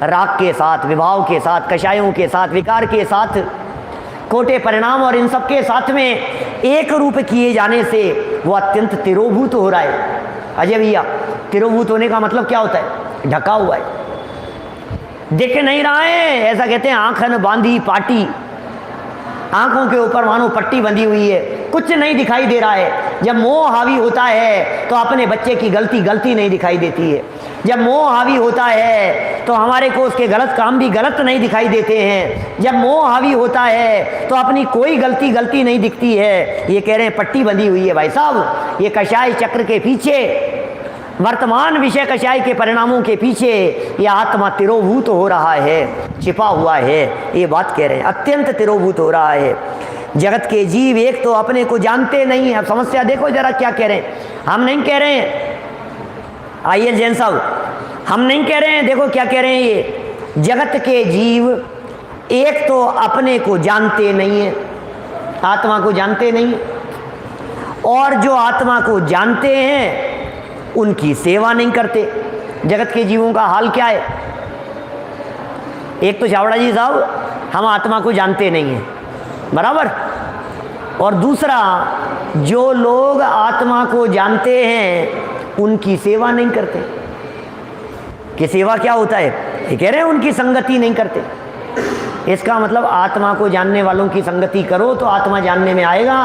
राग के साथ, विभाव के साथ, कषायों के साथ, विकार के साथ, खोटे परिणाम और इन सब के साथ में एक रूप किए जाने से वो अत्यंत तिरोभूत हो रहा है। अजय भैया, तिरोभूत होने का मतलब क्या होता है? ढका हुआ है, दिख नहीं रहा है, ऐसा कहते हैं। आंखन बांधी पाटी, आंखों के ऊपर मानो पट्टी बंधी हुई है, कुछ नहीं दिखाई दे रहा है। जब मोह हावी होता है तो अपने बच्चे की गलती नहीं दिखाई देती है। जब मोह हावी होता है तो हमारे को उसके गलत काम भी गलत नहीं दिखाई देते हैं। जब मोह हावी होता है तो अपनी कोई गलती नहीं दिखती है। ये कह रहे हैं पट्टी बंधी हुई है भाई साहब। ये कषाय चक्र के पीछे, वर्तमान विषय कषाय के परिणामों के पीछे यह आत्मा तिरोभूत हो रहा है, छिपा हुआ है। ये बात कह रहे हैं, अत्यंत तिरोभूत हो रहा है। जगत के जीव एक तो अपने को जानते नहीं है। अब समस्या देखो जरा क्या कह रहे हैं। हम नहीं कह रहे हैं, आइए जैन साहब, हम नहीं कह रहे हैं, देखो क्या कह रहे हैं ये। जगत के जीव एक तो अपने को जानते नहीं है, आत्मा को जानते नहीं, और जो आत्मा को जानते हैं उनकी सेवा नहीं करते। जगत के जीवों का हाल क्या है? एक तो चावड़ा जी साहब, हम आत्मा को जानते नहीं हैं, बराबर, और दूसरा जो लोग आत्मा को जानते हैं उनकी सेवा नहीं करते। कि सेवा क्या होता है? ये कह रहे हैं उनकी संगति नहीं करते। इसका मतलब आत्मा को जानने वालों की संगति करो तो आत्मा जानने में आएगा।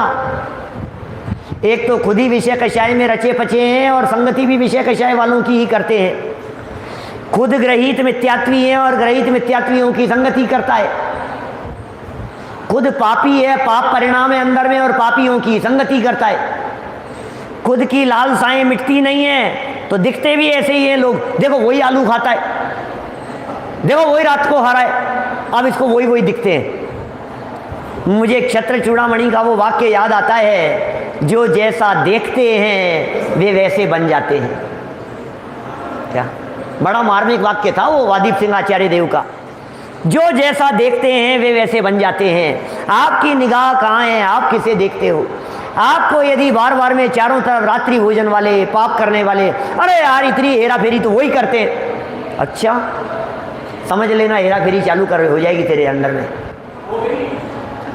एक तो खुद ही विषय कषाय में रचे पचे हैं और संगति भी विषय कषाय वालों की ही करते हैं। खुद ग्रहित मिथ्यात्वी है और ग्रहित मिथ्यात्वियों की संगति करता है। खुद पापी है, पाप परिणाम है अंदर में, और पापियों की संगति करता है। खुद की लालसाएं मिटती नहीं है तो दिखते भी ऐसे ही हैं लोग। देखो वही आलू खाता है, देखो वही रात को हरा है, अब इसको वही दिखते हैं। मुझे क्षत्र चूड़ामणि का वो वाक्य याद आता है, जो जैसा देखते हैं वे वैसे बन जाते हैं। क्या बड़ा मार्मिक वाक्य था वो वादीप सिंह आचार्य देव का। जो जैसा देखते हैं वे वैसे बन जाते हैं। आपकी निगाह कहाँ है? आप किसे देखते हो? आपको यदि बार बार में चारों तरफ रात्रि भोजन वाले, पाप करने वाले, अरे यार इतनी हेरा फेरी तो वही करते हैं। अच्छा, समझ लेना हेरा फेरी चालू कर हो जाएगी तेरे अंदर में।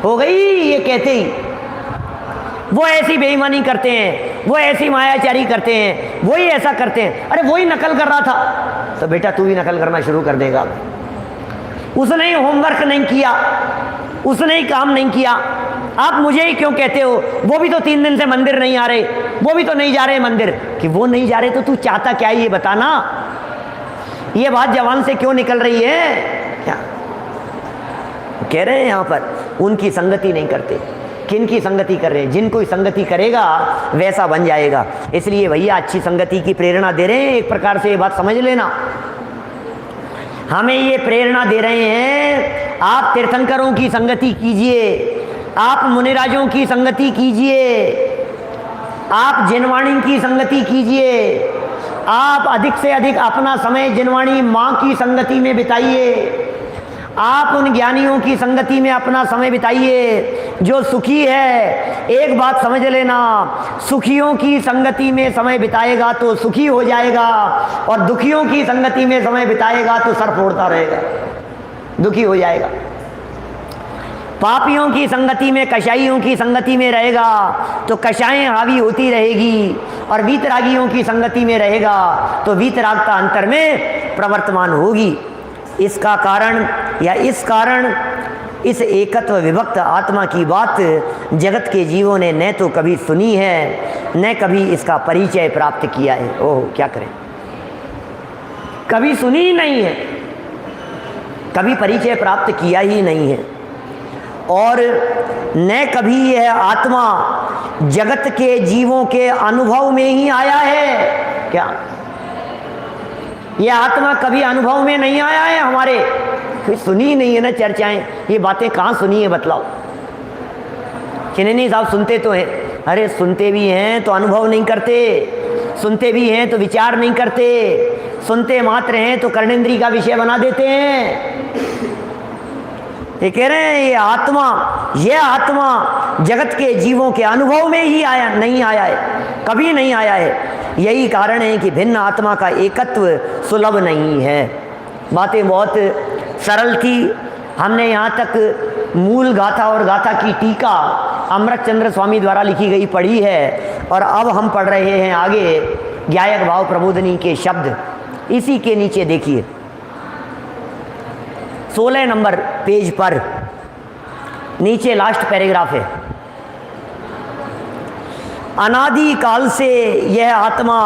हो गई ये कहते ही। वो ऐसी बेईमानी करते हैं, वो ऐसी मायाचारी करते हैं, वही ऐसा करते हैं। अरे वही नकल कर रहा था तो बेटा तू भी नकल करना शुरू कर देगा। उसने होमवर्क नहीं किया, उसने ही काम नहीं किया, आप मुझे ही क्यों कहते हो? वो भी तो 3 दिन से मंदिर नहीं आ रहे, वो भी तो नहीं जा रहे मंदिर। कि वो नहीं जा रहे तो तू चाहता क्या है ये बताना। ये बात जवान से क्यों निकल रही है? क्या कह रहे हैं यहाँ पर? उनकी संगति नहीं करते। किन की संगति कर रहे हैं? जिनको संगति करेगा वैसा बन जाएगा। इसलिए भैया अच्छी संगति की प्रेरणा दे रहे हैं। एक प्रकार से ये बात समझ लेना, हमें ये प्रेरणा दे रहे हैं, आप तीर्थंकरों की संगति कीजिए, आप मुनिराजों की संगति कीजिए, आप जिनवाणी की संगति कीजिए, आप अधिक से अधिक अपना समय जिनवाणी माँ की संगति में बिताइए, आप उन ज्ञानियों की संगति में अपना समय बिताइए जो सुखी है। एक बात समझ लेना, सुखियों की संगति में समय बिताएगा तो सुखी हो जाएगा, और दुखियों की संगति में समय बिताएगा तो सर फोड़ता रहेगा, दुखी हो जाएगा। पापियों की संगति में, कषाइयों की संगति में रहेगा तो कषाएं हावी होती रहेगी, और वीतरागियों की संगति में रहेगा तो वीतरागता अंतर में प्रवर्तमान होगी। इसका कारण या इस कारण इस एकत्व विभक्त आत्मा की बात जगत के जीवों ने न तो कभी सुनी है, न कभी इसका परिचय प्राप्त किया है। ओह क्या करें, कभी सुनी ही नहीं है, कभी परिचय प्राप्त किया ही नहीं है, और न कभी यह आत्मा जगत के जीवों के अनुभव में ही आया है। क्या यह आत्मा कभी अनुभव में नहीं आया है हमारे? कोई सुनी ही नहीं है ना चर्चाएं, ये बातें कहाँ सुनी है बतलाओ? नहीं साहब सुनते तो हैं। अरे सुनते भी हैं तो अनुभव नहीं करते, सुनते भी हैं तो विचार नहीं करते, सुनते मात्र हैं तो कर्णेंद्री का विषय बना देते हैं। ये कह रहे हैं ये आत्मा जगत के जीवों के अनुभव में ही नहीं आया है, कभी नहीं आया है। यही कारण है कि भिन्न आत्मा का एकत्व सुलभ नहीं है। बातें बहुत सरल थी। हमने यहाँ तक मूल गाथा और गाथा की टीका अमृत चंद्र स्वामी द्वारा लिखी गई पढ़ी है, और अब हम पढ़ रहे हैं आगे ज्ञायक भाव प्रबोधनी के शब्द। इसी के नीचे देखिए 16 नंबर पेज पर नीचे लास्ट पैराग्राफ है। अनादि काल से यह आत्मा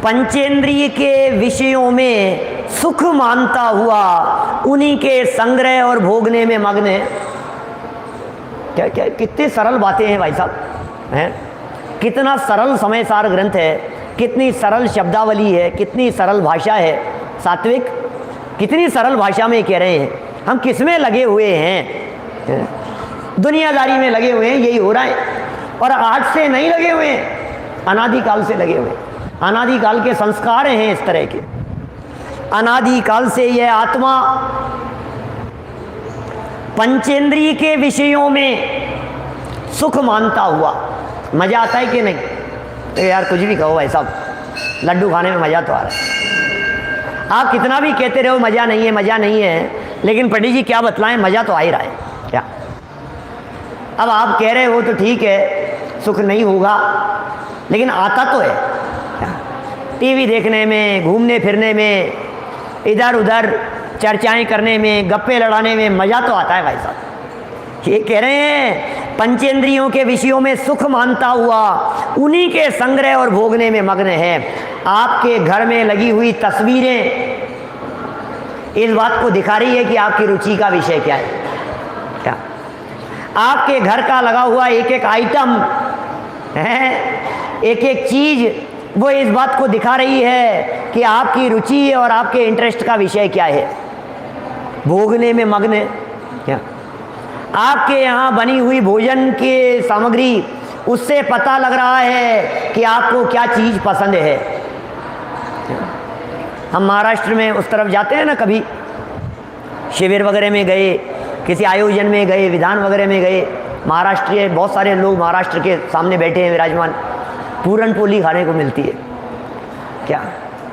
पंचेंद्रिय के विषयों में सुख मानता हुआ उन्हीं के संग्रह और भोगने में मग्न है। क्या क्या कितनी सरल बातें हैं भाई साहब, हैं? कितना सरल समय सार ग्रंथ है, कितनी सरल शब्दावली है, कितनी सरल भाषा है। सात्विक कितनी सरल भाषा में कह रहे हैं। हम किस में लगे हुए हैं? दुनियादारी में लगे हुए हैं, यही हो रहा है। और आज से नहीं लगे हुए हैं, अनादिकाल से लगे हुए हैं। अनादिकाल के संस्कार हैं इस तरह के। अनादिकाल से यह आत्मा पंचेंद्रिय के विषयों में सुख मानता हुआ। मजा आता है कि नहीं? तो यार कुछ भी कहो भाई साहब, लड्डू खाने में मजा तो आ रहा है। आप कितना भी कहते रहो मजा नहीं है, मजा नहीं है, लेकिन पंडित जी क्या बतलाएं, मजा तो आ ही रहा है। क्या अब आप कह रहे हो तो ठीक है, सुख नहीं होगा, लेकिन आता तो है। टीवी देखने में, घूमने फिरने में, इधर उधर चर्चाएं करने में, गप्पे लड़ाने में मज़ा तो आता है भाई साहब। ये कह रहे हैं पंचेंद्रियों के विषयों में सुख मानता हुआ उन्हीं के संग्रह और भोगने में मग्न है। आपके घर में लगी हुई तस्वीरें इस बात को दिखा रही है कि आपकी रुचि का विषय क्या है। क्या आपके घर का लगा हुआ एक एक आइटम है, एक एक चीज, वो इस बात को दिखा रही है कि आपकी रुचि और आपके इंटरेस्ट का विषय क्या है। भोगने में मग्न है। क्या आपके यहाँ बनी हुई भोजन की सामग्री, उससे पता लग रहा है कि आपको क्या चीज़ पसंद है। हम महाराष्ट्र में उस तरफ जाते हैं ना, कभी शिविर वगैरह में गए, किसी आयोजन में गए, विधान वगैरह में गए, महाराष्ट्र बहुत सारे लोग महाराष्ट्र के सामने बैठे हैं विराजमान। पूरन पोली खाने को मिलती है। क्या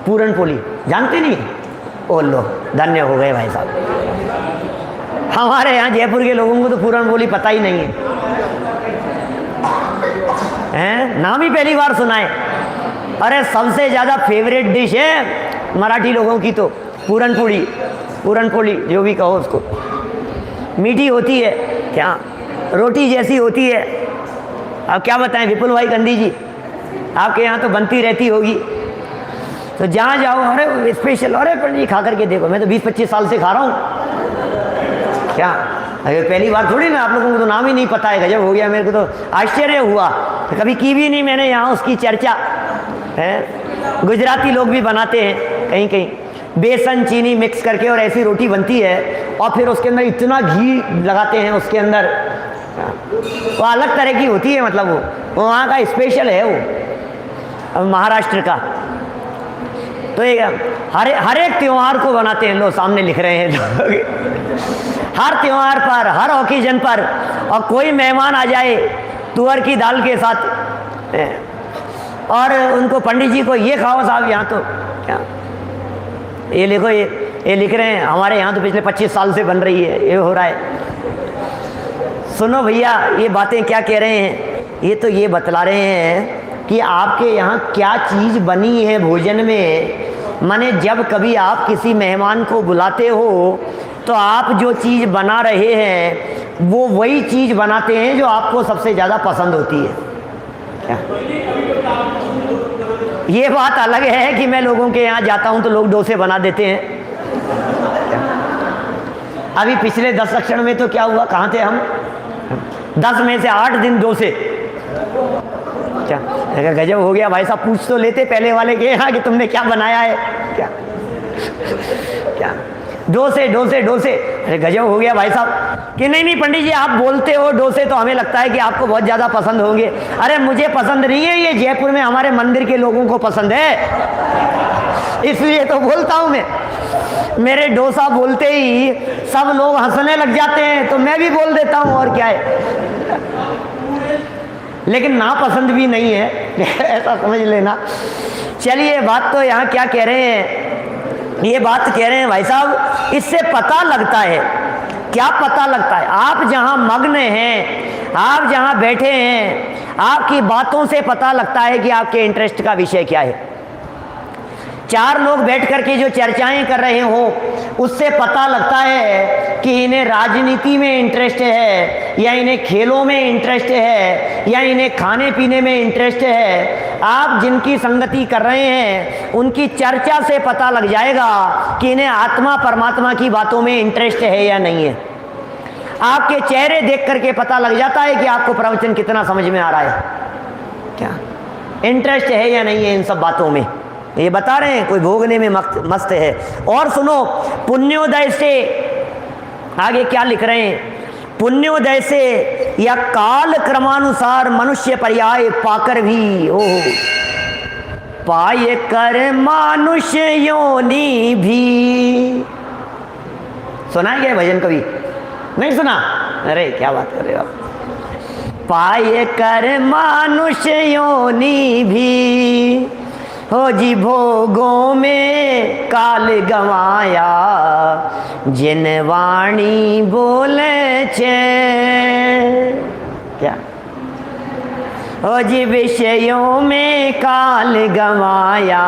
पूरन पोली जानते नहीं? ओ लो, धन्य हो गए भाई साहब। हमारे यहाँ जयपुर के लोगों को तो पूरन पोली पता ही नहीं है, नाम ही पहली बार सुना है। अरे सबसे ज़्यादा फेवरेट डिश है मराठी लोगों की तो पूरन पोली, पूरन पोली जो भी कहो उसको। मीठी होती है, क्या रोटी जैसी होती है। अब क्या बताएं विपुल भाई गांधी जी, आपके यहाँ तो बनती रहती होगी, तो जहाँ जाओ अरे स्पेशल, अरे पंडित जी खा करके देखो। मैं तो 20-25 साल से खा रहा हूँ। क्या अगर पहली बार थोड़ी ना, आप लोगों को तो नाम ही नहीं पता है। गजब हो गया, मेरे को तो आश्चर्य हुआ, कभी की भी नहीं मैंने यहाँ उसकी चर्चा है। गुजराती लोग भी बनाते हैं कहीं कहीं, बेसन चीनी मिक्स करके और ऐसी रोटी बनती है, और फिर उसके अंदर इतना घी लगाते हैं उसके अंदर, वो अलग तरह की होती है। मतलब वो वहाँ का स्पेशल है, वो महाराष्ट्र का। तो ये हर एक त्यौहार को बनाते हैं, लोग सामने लिख रहे हैं लोग। हर त्यौहार पर, हर ओकेजन पर, और कोई मेहमान आ जाए तुअर की दाल के साथ, और उनको पंडित जी को ये खाओ साहब, यहाँ तो क्या ये लिखो, ये लिख रहे हैं। हमारे यहाँ तो पिछले 25 साल से बन रही है, ये हो रहा है। सुनो भैया, ये बातें क्या कह रहे हैं, ये तो ये बतला रहे हैं कि आपके यहाँ क्या चीज़ बनी है भोजन में। माने जब कभी आप किसी मेहमान को बुलाते हो तो आप जो चीज़ बना रहे हैं वो वही चीज़ बनाते हैं जो आपको सबसे ज़्यादा पसंद होती है। क्या ये बात अलग है कि मैं लोगों के यहाँ जाता हूँ तो लोग डोसे बना देते हैं। अभी पिछले 10 लक्षण में तो क्या हुआ, कहाँ थे हम? 10 में से 8 दिन डोसे। क्या गजब हो गया भाई साहब, पूछ तो लेते पहले वाले के यहाँ कि तुमने क्या बनाया है। क्या क्या डोसे डोसे डोसे। अरे गजब हो गया भाई साहब कि नहीं नहीं पंडित जी आप बोलते हो डोसे तो हमें लगता है कि आपको बहुत ज़्यादा पसंद होंगे। अरे मुझे पसंद नहीं है, ये जयपुर में हमारे मंदिर के लोगों को पसंद है, इसलिए तो बोलता हूँ मैं। मेरे डोसा बोलते ही सब लोग हंसने लग जाते हैं तो मैं भी बोल देता हूँ, और क्या है। लेकिन नापसंद भी नहीं है ऐसा समझ लेना। चलिए बात तो यहाँ क्या कह रहे हैं, ये बात कह रहे हैं भाई साहब, इससे पता लगता है। क्या पता लगता है? आप जहाँ मग्न हैं, आप जहाँ बैठे हैं, आपकी बातों से पता लगता है कि आपके इंटरेस्ट का विषय क्या है। 4 लोग बैठ करके जो चर्चाएं कर रहे हो उससे पता लगता है कि इन्हें राजनीति में इंटरेस्ट है, या इन्हें खेलों में इंटरेस्ट है, या इन्हें खाने पीने में इंटरेस्ट है। आप जिनकी संगति कर रहे हैं उनकी चर्चा से पता लग जाएगा कि इन्हें आत्मा परमात्मा की बातों में इंटरेस्ट है या नहीं है। आपके चेहरे देख करके पता लग जाता है कि आपको प्रवचन कितना समझ में आ रहा है, क्या इंटरेस्ट है या नहीं है इन सब बातों में। ये बता रहे हैं कोई भोगने में मस्त है। और सुनो, पुण्योदय से आगे क्या लिख रहे हैं, पुण्योदय से या काल क्रमानुसार मनुष्य पर्याय पाकर भी, ओह पाए कर मानुष्य योनि भी। सुना है क्या भजन कभी? नहीं सुना? अरे क्या बात कर रहे हो आप। पाए कर मानुष्य योनि भी, हो जी भोगों में काल गवाया, जिन वाणी बोले छे। क्या हो जी विषयों में काल गवाया,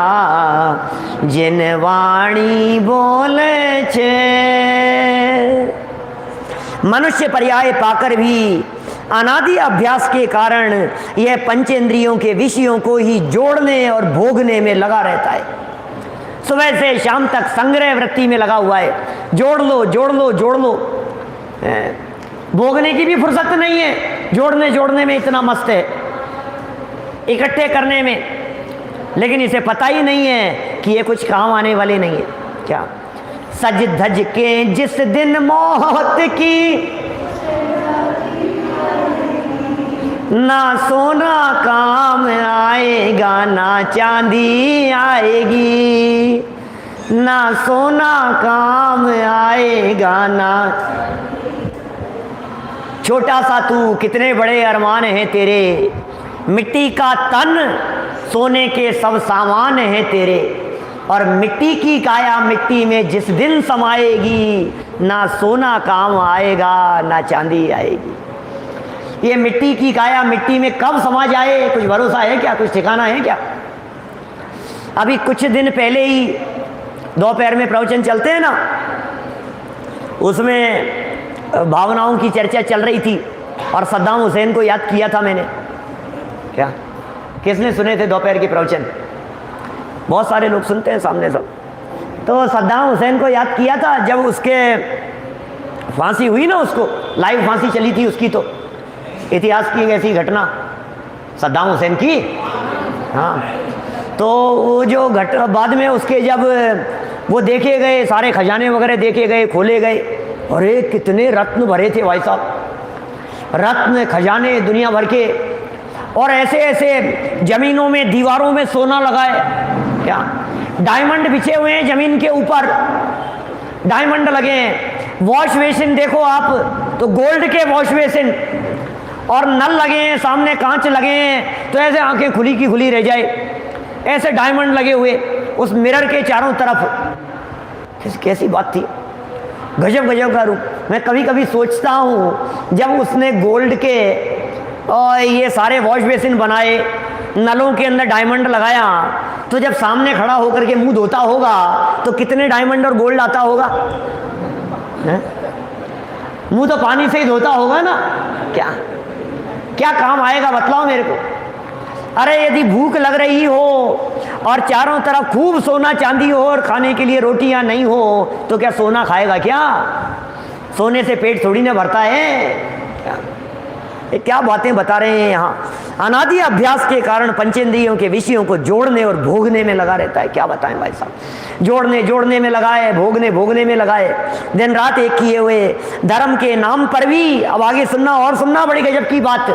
जिन वाणी बोले छे। मनुष्य पर्याय पाकर भी अनादि अभ्यास के कारण यह पंचेंद्रियों के विषयों को ही जोड़ने और भोगने में लगा रहता है। सुबह से शाम तक संग्रह वृत्ति में लगा हुआ है, जोड़ लो जोड़ लो जोड़ लो। भोगने की भी फुर्सत नहीं है, जोड़ने में इतना मस्त है, इकट्ठे करने में। लेकिन इसे पता ही नहीं है कि ये कुछ काम आने वाले नहीं है। क्या सज धज के जिस दिन मौत की, ना सोना काम आएगा ना चांदी आएगी, ना सोना काम आएगा ना। छोटा सा तू कितने बड़े अरमान हैं तेरे, मिट्टी का तन सोने के सब सामान हैं तेरे। और मिट्टी की काया मिट्टी में जिस दिन समाएगी, ना सोना काम आएगा ना चांदी आएगी। ये मिट्टी की काया मिट्टी में कब समा जाए कुछ भरोसा है क्या, कुछ ठिकाना है क्या? अभी कुछ दिन पहले ही दोपहर में प्रवचन चलते हैं ना, उसमें भावनाओं की चर्चा चल रही थी और सद्दाम हुसैन को याद किया था मैंने। क्या किसने सुने थे दोपहर के प्रवचन? बहुत सारे लोग सुनते हैं सामने सब। तो सद्दाम हुसैन को याद किया था जब उसके फांसी हुई ना, उसको लाइव फांसी चली थी उसकी। तो इतिहास की ऐसी घटना सद्दाम हुसैन की। हाँ, तो वो जो बाद में उसके जब वो देखे गए, सारे खजाने वगैरह देखे गए, खोले गए, अरे कितने रत्न भरे थे भाई साहब, रत्न खजाने दुनिया भर के। और ऐसे ऐसे जमीनों में दीवारों में सोना लगाए, क्या डायमंड बिछे हुए हैं जमीन के ऊपर, डायमंड लगे हैं। वॉश बेसिन देखो आप तो गोल्ड के वॉश बेसिन, और नल लगे हैं सामने, कांच लगे हैं, तो ऐसे आंखें खुली की खुली रह जाए, ऐसे डायमंड लगे हुए उस मिरर के चारों तरफ। कैसी बात थी, गजब गजब का रूप। मैं कभी कभी सोचता हूँ जब उसने गोल्ड के और ये सारे वॉश बेसिन बनाए, नलों के अंदर डायमंड लगाया, तो जब सामने खड़ा होकर के मुंह धोता होगा तो कितने डायमंड और गोल्ड आता होगा? मुंह तो पानी से ही धोता होगा ना। क्या क्या काम आएगा बतलाओ मेरे को। अरे यदि भूख लग रही हो और चारों तरफ खूब सोना चांदी हो और खाने के लिए रोटियां नहीं हो तो क्या सोना खाएगा क्या? सोने से पेट थोड़ी ना भरता है। क्या बातें बता रहे हैं यहाँ। अनादि अभ्यास के कारण पंचेंद्रियों के विषयों को जोड़ने और भोगने में लगा रहता है। क्या बताएं भाई साहब, जोड़ने में लगाए, भोगने में लगाए, दिन रात एक किए हुए धर्म के नाम पर भी। अब आगे सुनना और सुनना, बड़ी गजब की बात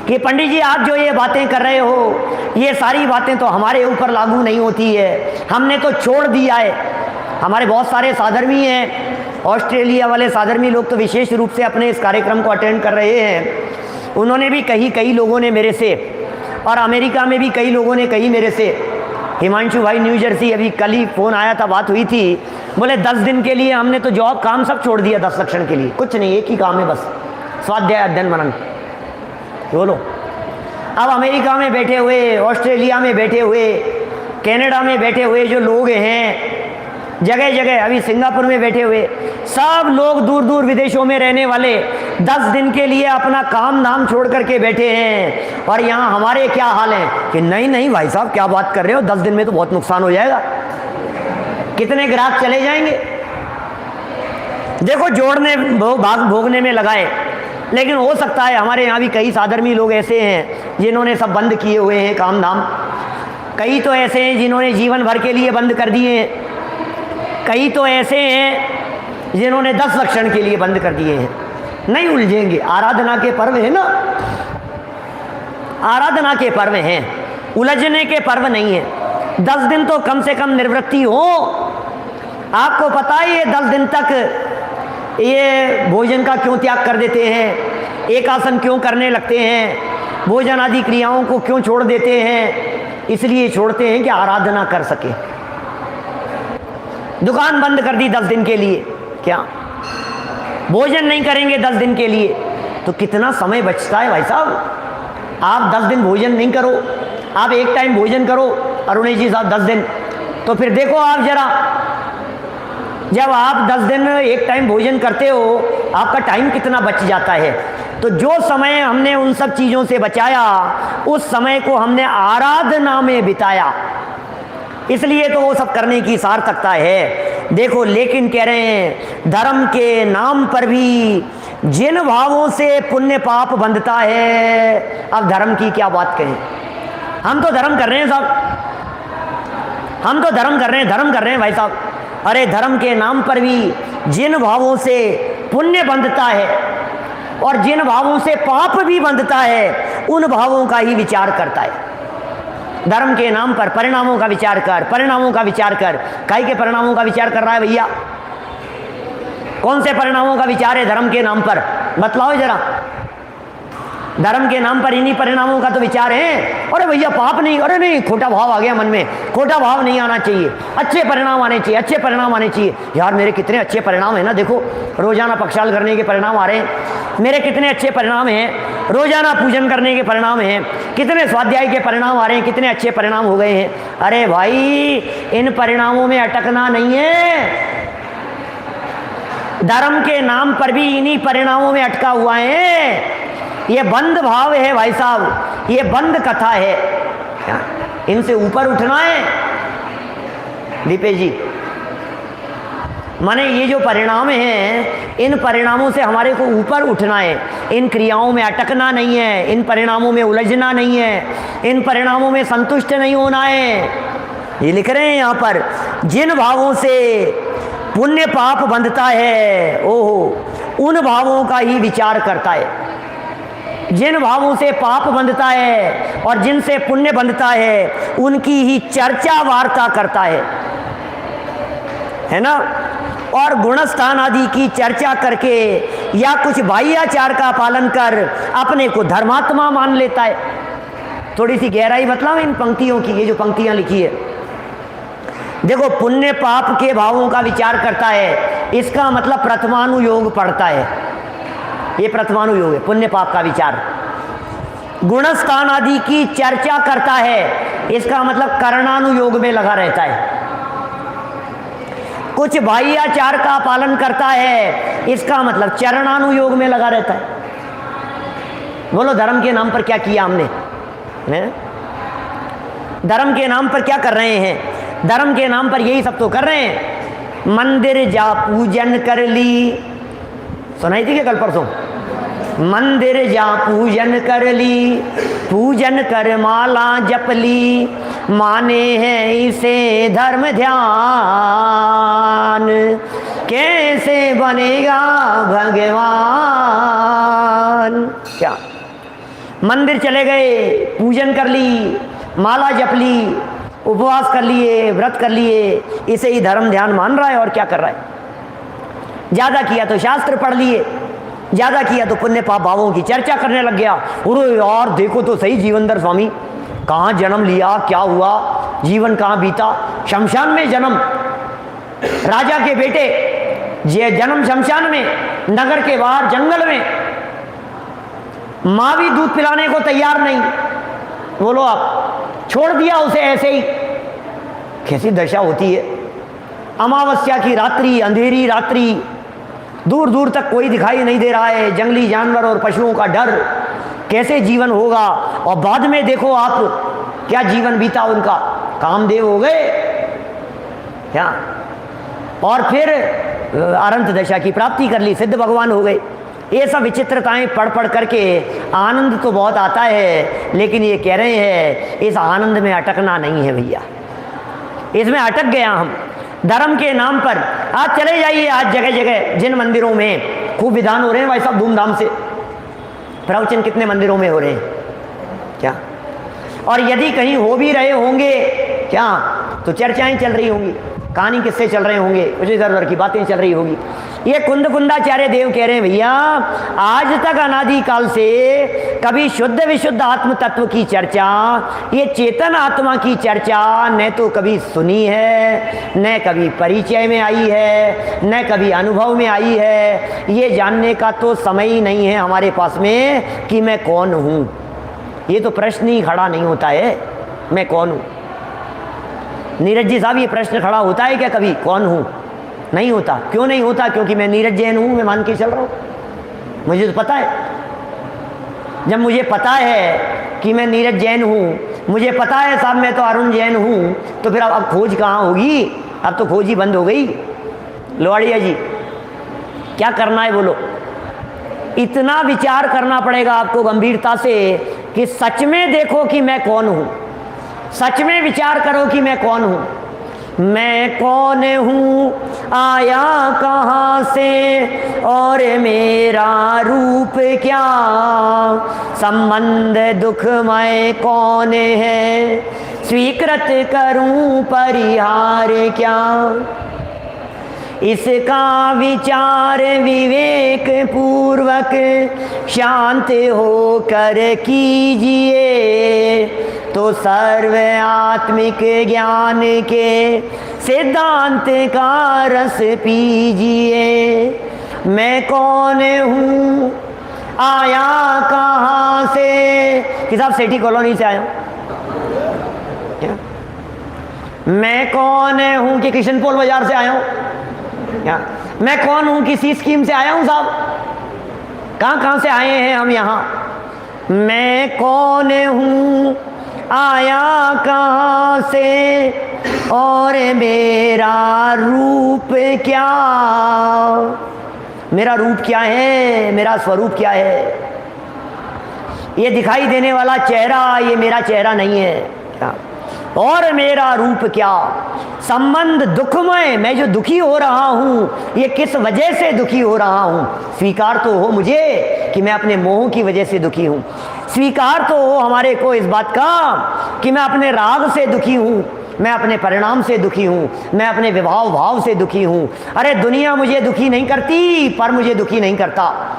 कि पंडित जी आप जो ये बातें कर रहे हो, ये सारी बातें तो हमारे ऊपर लागू नहीं होती है, हमने तो छोड़ दिया है। हमारे बहुत सारे साधर्मी हैं, ऑस्ट्रेलिया वाले साधर्मी लोग तो विशेष रूप से अपने इस कार्यक्रम को अटेंड कर रहे हैं। उन्होंने भी कई लोगों ने मेरे से, और अमेरिका में भी कई लोगों ने कही मेरे से। हिमांशु भाई न्यू जर्सी, अभी कल ही फ़ोन आया था, बात हुई थी, बोले 10 दिन के लिए हमने तो जॉब काम सब छोड़ दिया, 10 लक्षण के लिए कुछ नहीं, एक ही काम है बस, स्वाध्याय अध्ययन मनन। बोलो, अब अमेरिका में बैठे हुए, ऑस्ट्रेलिया में बैठे हुए, कनाडा में बैठे हुए जो लोग हैं, जगह जगह, अभी सिंगापुर में बैठे हुए, सब लोग दूर दूर विदेशों में रहने वाले 10 दिन के लिए अपना काम नाम छोड़ करके बैठे हैं। और यहाँ हमारे क्या हाल है कि नहीं भाई साहब क्या बात कर रहे हो, 10 दिन में तो बहुत नुकसान हो जाएगा, कितने ग्राहक चले जाएंगे। देखो जोड़ने भोगने में लगाए, लेकिन हो सकता है हमारे यहाँ भी कई साधर्मी लोग ऐसे हैं जिन्होंने सब बंद किए हुए हैं काम धाम। कई तो ऐसे हैं जिन्होंने जीवन भर के लिए बंद कर दिए हैं, कई तो ऐसे हैं जिन्होंने 10 लक्षण के लिए बंद कर दिए हैं। नहीं उलझेंगे, आराधना के पर्व है ना, आराधना के पर्व हैं, उलझने के पर्व नहीं है। 10 दिन तो कम से कम निवृत्ति हो। आपको पता है ये 10 दिन तक ये भोजन का क्यों त्याग कर देते हैं, एक आसन क्यों करने लगते हैं, भोजन आदि क्रियाओं को क्यों छोड़ देते हैं? इसलिए छोड़ते हैं कि आराधना कर सके। दुकान बंद कर दी 10 दिन के लिए, क्या भोजन नहीं करेंगे 10 दिन के लिए तो कितना समय बचता है भाई साहब। आप 10 दिन भोजन नहीं करो, आप एक टाइम भोजन करो अरुणेश जी साहब 10 दिन, तो फिर देखो आप जरा, जब आप 10 दिन एक टाइम भोजन करते हो आपका टाइम कितना बच जाता है। तो जो समय हमने उन सब चीज़ों से बचाया उस समय को हमने आराधना में बिताया, इसलिए तो वो सब करने की सार्थकता है। देखो लेकिन कह रहे हैं धर्म के नाम पर भी जिन भावों से पुण्य पाप बंधता है। अब धर्म की क्या बात कहें, हम तो धर्म कर रहे हैं साहब, हम तो धर्म कर रहे हैं भाई साहब। अरे धर्म के नाम पर भी जिन भावों से पुण्य बंधता है और जिन भावों से पाप भी बंधता है उन भावों का ही विचार करता है। धर्म के नाम पर परिणामों का विचार कर, परिणामों का विचार कर। काहे के परिणामों का विचार कर रहा है भैया? कौन से परिणामों का विचार है धर्म के नाम पर, बतलाओ जरा। धर्म के नाम पर इन्हीं परिणामों का तो विचार है। अरे भैया पाप नहीं, अरे नहीं, खोटा भाव आ गया मन में, खोटा भाव नहीं आना चाहिए, अच्छे परिणाम आने चाहिए, अच्छे परिणाम आने चाहिए। यार मेरे कितने अच्छे परिणाम है ना, देखो रोजाना पक्षाल करने के परिणाम आ रहे हैं, मेरे कितने अच्छे परिणाम हैं, रोजाना पूजन करने के परिणाम हैं, कितने स्वाध्याय के परिणाम आ रहे हैं, कितने अच्छे परिणाम हो गए हैं। अरे भाई इन परिणामों में अटकना नहीं है, धर्म के नाम पर भी इन्हीं परिणामों में अटका हुआ है। ये बंद भाव है भाई साहब, ये बंद कथा है, इनसे ऊपर उठना है दीपेश जी। माने ये जो परिणाम हैं, इन परिणामों से हमारे को ऊपर उठना है, इन क्रियाओं में अटकना नहीं है, इन परिणामों में उलझना नहीं है, इन परिणामों में संतुष्ट नहीं होना है। ये लिख रहे हैं यहाँ पर, जिन भावों से पुण्य पाप बंधता है, ओहो, उन भावों का ही विचार करता है। जिन भावों से पाप बंधता है और जिनसे पुण्य बंधता है, उनकी ही चर्चा वार्ता करता है ना। और गुणस्थान आदि की चर्चा करके या कुछ बाह्याचार का पालन कर अपने को धर्मात्मा मान लेता है। थोड़ी सी गहराई बतलाऊं इन पंक्तियों की, ये जो पंक्तियां लिखी है, देखो पुण्य पाप के भावों का विचार करता है, इसका मतलब प्रथमानुयोग पढ़ता है, ये प्रथमानुयोग है, पुण्य पाप का विचार। गुणस्थान आदि की चर्चा करता है, इसका मतलब करणानुयोग में लगा रहता है। कुछ बाह्याचार का पालन करता है, इसका मतलब चरणानुयोग में लगा रहता है। बोलो धर्म के नाम पर क्या किया हमने, धर्म के नाम पर क्या कर रहे हैं? धर्म के नाम पर यही सब तो कर रहे हैं। मंदिर जा पूजन कर ली, सुनाई थी क्या कल परसों? मंदिर जा पूजन कर ली, पूजन कर माला जप ली, माने हैं इसे धर्म ध्यान, कैसे बनेगा भगवान। क्या मंदिर चले गए, पूजन कर ली, माला जप ली, उपवास कर लिए, व्रत कर लिए, इसे ही धर्म ध्यान मान रहा है। और क्या कर रहा है? ज्यादा किया तो शास्त्र पढ़ लिए, ज्यादा किया तो पुण्य पाप भावों की चर्चा करने लग गया। अरे यार देखो तो सही जीवनधर स्वामी, कहाँ जन्म लिया, क्या हुआ, जीवन कहाँ बीता, शमशान में जन्म, राजा के बेटे ये जन्म शमशान में, नगर के बाहर जंगल में, माँ भी दूध पिलाने को तैयार नहीं। बोलो आप, छोड़ दिया उसे ऐसे ही। कैसी दशा होती है। अमावस्या की रात्रि, अंधेरी रात्रि, दूर दूर तक कोई दिखाई नहीं दे रहा है, जंगली जानवर और पशुओं का डर, कैसे जीवन होगा। और बाद में देखो आप क्या जीवन बीता उनका, कामदेव हो गए क्या, और फिर अनंत दशा की प्राप्ति कर ली, सिद्ध भगवान हो गए। ये सब विचित्रताएं पढ़ पढ़ करके आनंद तो बहुत आता है, लेकिन ये कह रहे हैं इस आनंद में अटकना नहीं है भैया, इसमें अटक गया हम धर्म के नाम पर। आज चले जाइए, आज जगह जगह जिन मंदिरों में खूब विधान हो रहे हैं भाई साहब धूमधाम से, प्रवचन कितने मंदिरों में हो रहे हैं क्या, और यदि कहीं हो भी रहे होंगे क्या तो चर्चाएं चल रही होंगी, कहानी किस्से चल रहे होंगे, कुछ इधर उधर की बातें चल रही होगी। ये कुंदाचार्य देव कह रहे हैं भैया आज तक अनादि काल से कभी शुद्ध विशुद्ध आत्म तत्व की चर्चा, ये चेतन आत्मा की चर्चा न तो कभी सुनी है, न कभी परिचय में आई है, न कभी अनुभव में आई है। ये जानने का तो समय ही नहीं है हमारे पास में कि मैं कौन हूँ। ये तो प्रश्न ही खड़ा नहीं होता है, मैं कौन हूँ। नीरज जी साहब ये प्रश्न खड़ा होता है क्या कभी, कौन हूँ? नहीं होता। क्यों नहीं होता? क्योंकि मैं नीरज जैन हूँ, मैं मान के चल रहा हूँ, मुझे तो पता है। जब मुझे पता है कि मैं नीरज जैन हूँ, मुझे पता है साहब मैं तो अरुण जैन हूँ, तो फिर अब खोज कहाँ होगी? अब तो खोज ही बंद हो गई। लोहाड़िया जी क्या करना है बोलो? इतना विचार करना पड़ेगा आपको गंभीरता से कि सच में देखो कि मैं कौन हूँ, सच में विचार करो कि मैं कौन हूँ। मैं कौन हूँ, आया कहाँ से, और मेरा रूप क्या, संबंध दुखमय कौन है, स्वीकृत करूँ परिहार क्या। इसका विचार विवेक पूर्वक शांत होकर कीजिए, तो सर्व आत्मिक ज्ञान के सिद्धांत का रस पीजिए। मैं कौन हूँ, आया कहाँ से? कि साहब सेठी कॉलोनी से आया हूँ। क्या? मैं कौन हूँ कि किशनपोल बाजार से आया हूँ। क्या? मैं कौन हूँ किसी स्कीम से आया हूँ साहब? कहाँ कहाँ से आए हैं हम यहाँ? मैं कौन हूँ, आया कहाँ से, और मेरा रूप क्या? मेरा रूप क्या है, मेरा स्वरूप क्या है? ये दिखाई देने वाला चेहरा ये मेरा चेहरा नहीं है। क्या? और मेरा रूप क्या? संबंध दुखमय, मैं जो दुखी हो रहा हूँ ये किस वजह से दुखी हो रहा हूँ? स्वीकार तो हो मुझे कि मैं अपने मोह की वजह से दुखी हूँ। स्वीकार तो हो हमारे को इस बात का कि मैं अपने राग से दुखी हूँ, मैं अपने परिणाम से दुखी हूँ, मैं अपने विभाव भाव से दुखी हूँ। अरे दुनिया मुझे दुखी नहीं करती, पर मुझे दुखी नहीं करता।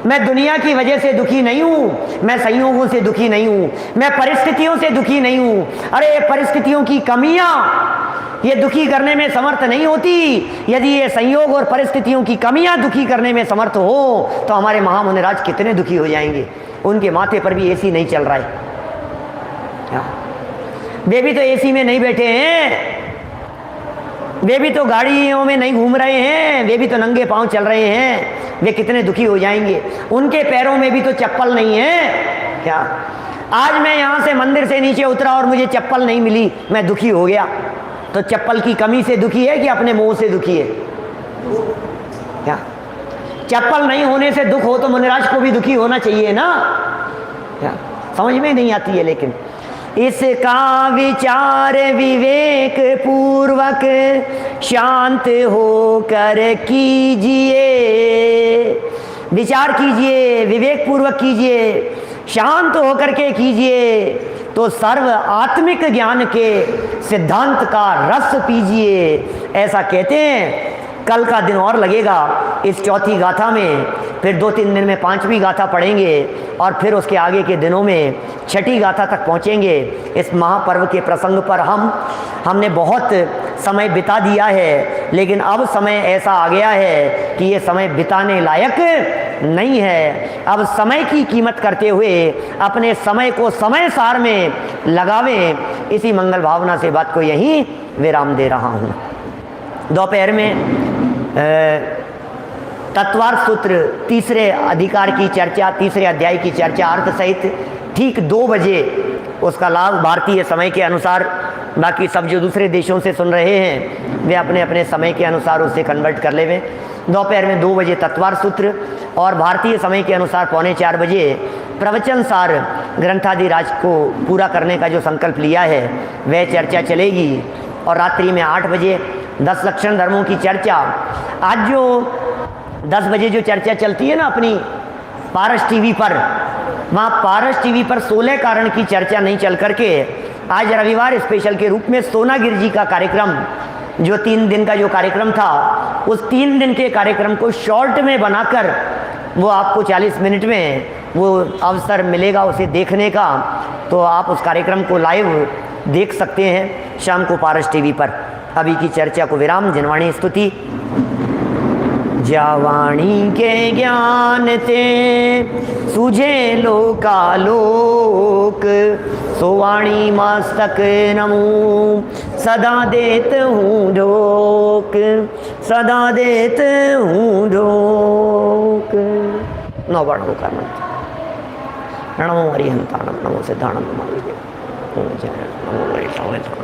मैं दुनिया की वजह से दुखी नहीं हूँ, मैं संयोगों से दुखी नहीं हूँ, मैं परिस्थितियों से दुखी नहीं हूँ। अरे ये परिस्थितियों की कमियाँ ये दुखी करने में समर्थ नहीं होती। यदि ये संयोग और परिस्थितियों की कमियाँ दुखी करने में समर्थ हो तो हमारे महामुनिराज कितने दुखी हो जाएंगे। उनके माथे पर भी एसी नहीं चल रहा है। वे भी तो एसी में नहीं बैठे हैं, वे भी तो गाड़ियों में नहीं घूम रहे हैं, वे भी तो नंगे पांव चल रहे हैं। वे कितने दुखी हो जाएंगे। उनके पैरों में भी तो चप्पल नहीं है। क्या? आज मैं यहाँ से मंदिर से नीचे उतरा और मुझे चप्पल नहीं मिली, मैं दुखी हो गया। तो चप्पल की कमी से दुखी है कि अपने मोह से दुखी है? क्या? चप्पल नहीं होने से दुख हो तो मुनिराज को भी दुखी होना चाहिए ना। क्या? समझ में नहीं आती है। लेकिन इसका विचार विवेक पूर्वक शांत होकर कीजिए। विचार कीजिए, विवेक पूर्वक कीजिए, शांत होकर के कीजिए, तो सर्व आत्मिक ज्ञान के सिद्धांत का रस पीजिए। ऐसा कहते हैं। कल का दिन और लगेगा इस चौथी गाथा में, फिर 2-3 दिन में 5वीं गाथा पढ़ेंगे और फिर उसके आगे के दिनों में 6ठी गाथा तक पहुँचेंगे। इस महापर्व के प्रसंग पर हमने बहुत समय बिता दिया है, लेकिन अब समय ऐसा आ गया है कि ये समय बिताने लायक नहीं है। अब समय की कीमत करते हुए अपने समय को समय सार में लगावें। इसी मंगल भावना से बात को यहीं विराम दे रहा हूँ। दोपहर में तत्वार्थ सूत्र तीसरे अधिकार की चर्चा, तीसरे अध्याय की चर्चा अर्थ सहित ठीक 2 बजे उसका लाभ भारतीय समय के अनुसार, बाकी सब जो दूसरे देशों से सुन रहे हैं वे अपने अपने समय के अनुसार उसे कन्वर्ट कर लेवें। दोपहर में 2 बजे तत्वार्थ सूत्र और भारतीय समय के अनुसार 3:45 बजे प्रवचन सार ग्रंथादिराज को पूरा करने का जो संकल्प लिया है वह चर्चा चलेगी। और रात्रि में 8 बजे 10 लक्षण धर्मों की चर्चा। आज जो 10 बजे जो चर्चा चलती है ना अपनी पारस टीवी पर, वहाँ पारस टीवी पर 16 कारण की चर्चा नहीं चल करके आज रविवार स्पेशल के रूप में सोनागिर जी का कार्यक्रम, जो 3 दिन का जो कार्यक्रम था, उस 3 दिन के कार्यक्रम को शॉर्ट में बनाकर वो आपको 40 मिनट में वो अवसर मिलेगा उसे देखने का। तो आप उस कार्यक्रम को लाइव देख सकते हैं शाम को पारस टीवी पर। अभी की चर्चा को विराम। जिनवाणी स्तुति। जावाणी के ज्ञान ते सुझे लोकालोक, सोवाणी मस्तक नमो सदा देत हूँ ढोक, सदा देत हूँ ढोक। 9 बार होकर मंत्र। नमो हरिहंताणम, नमो सिद्धाणम, नमो जय, नमो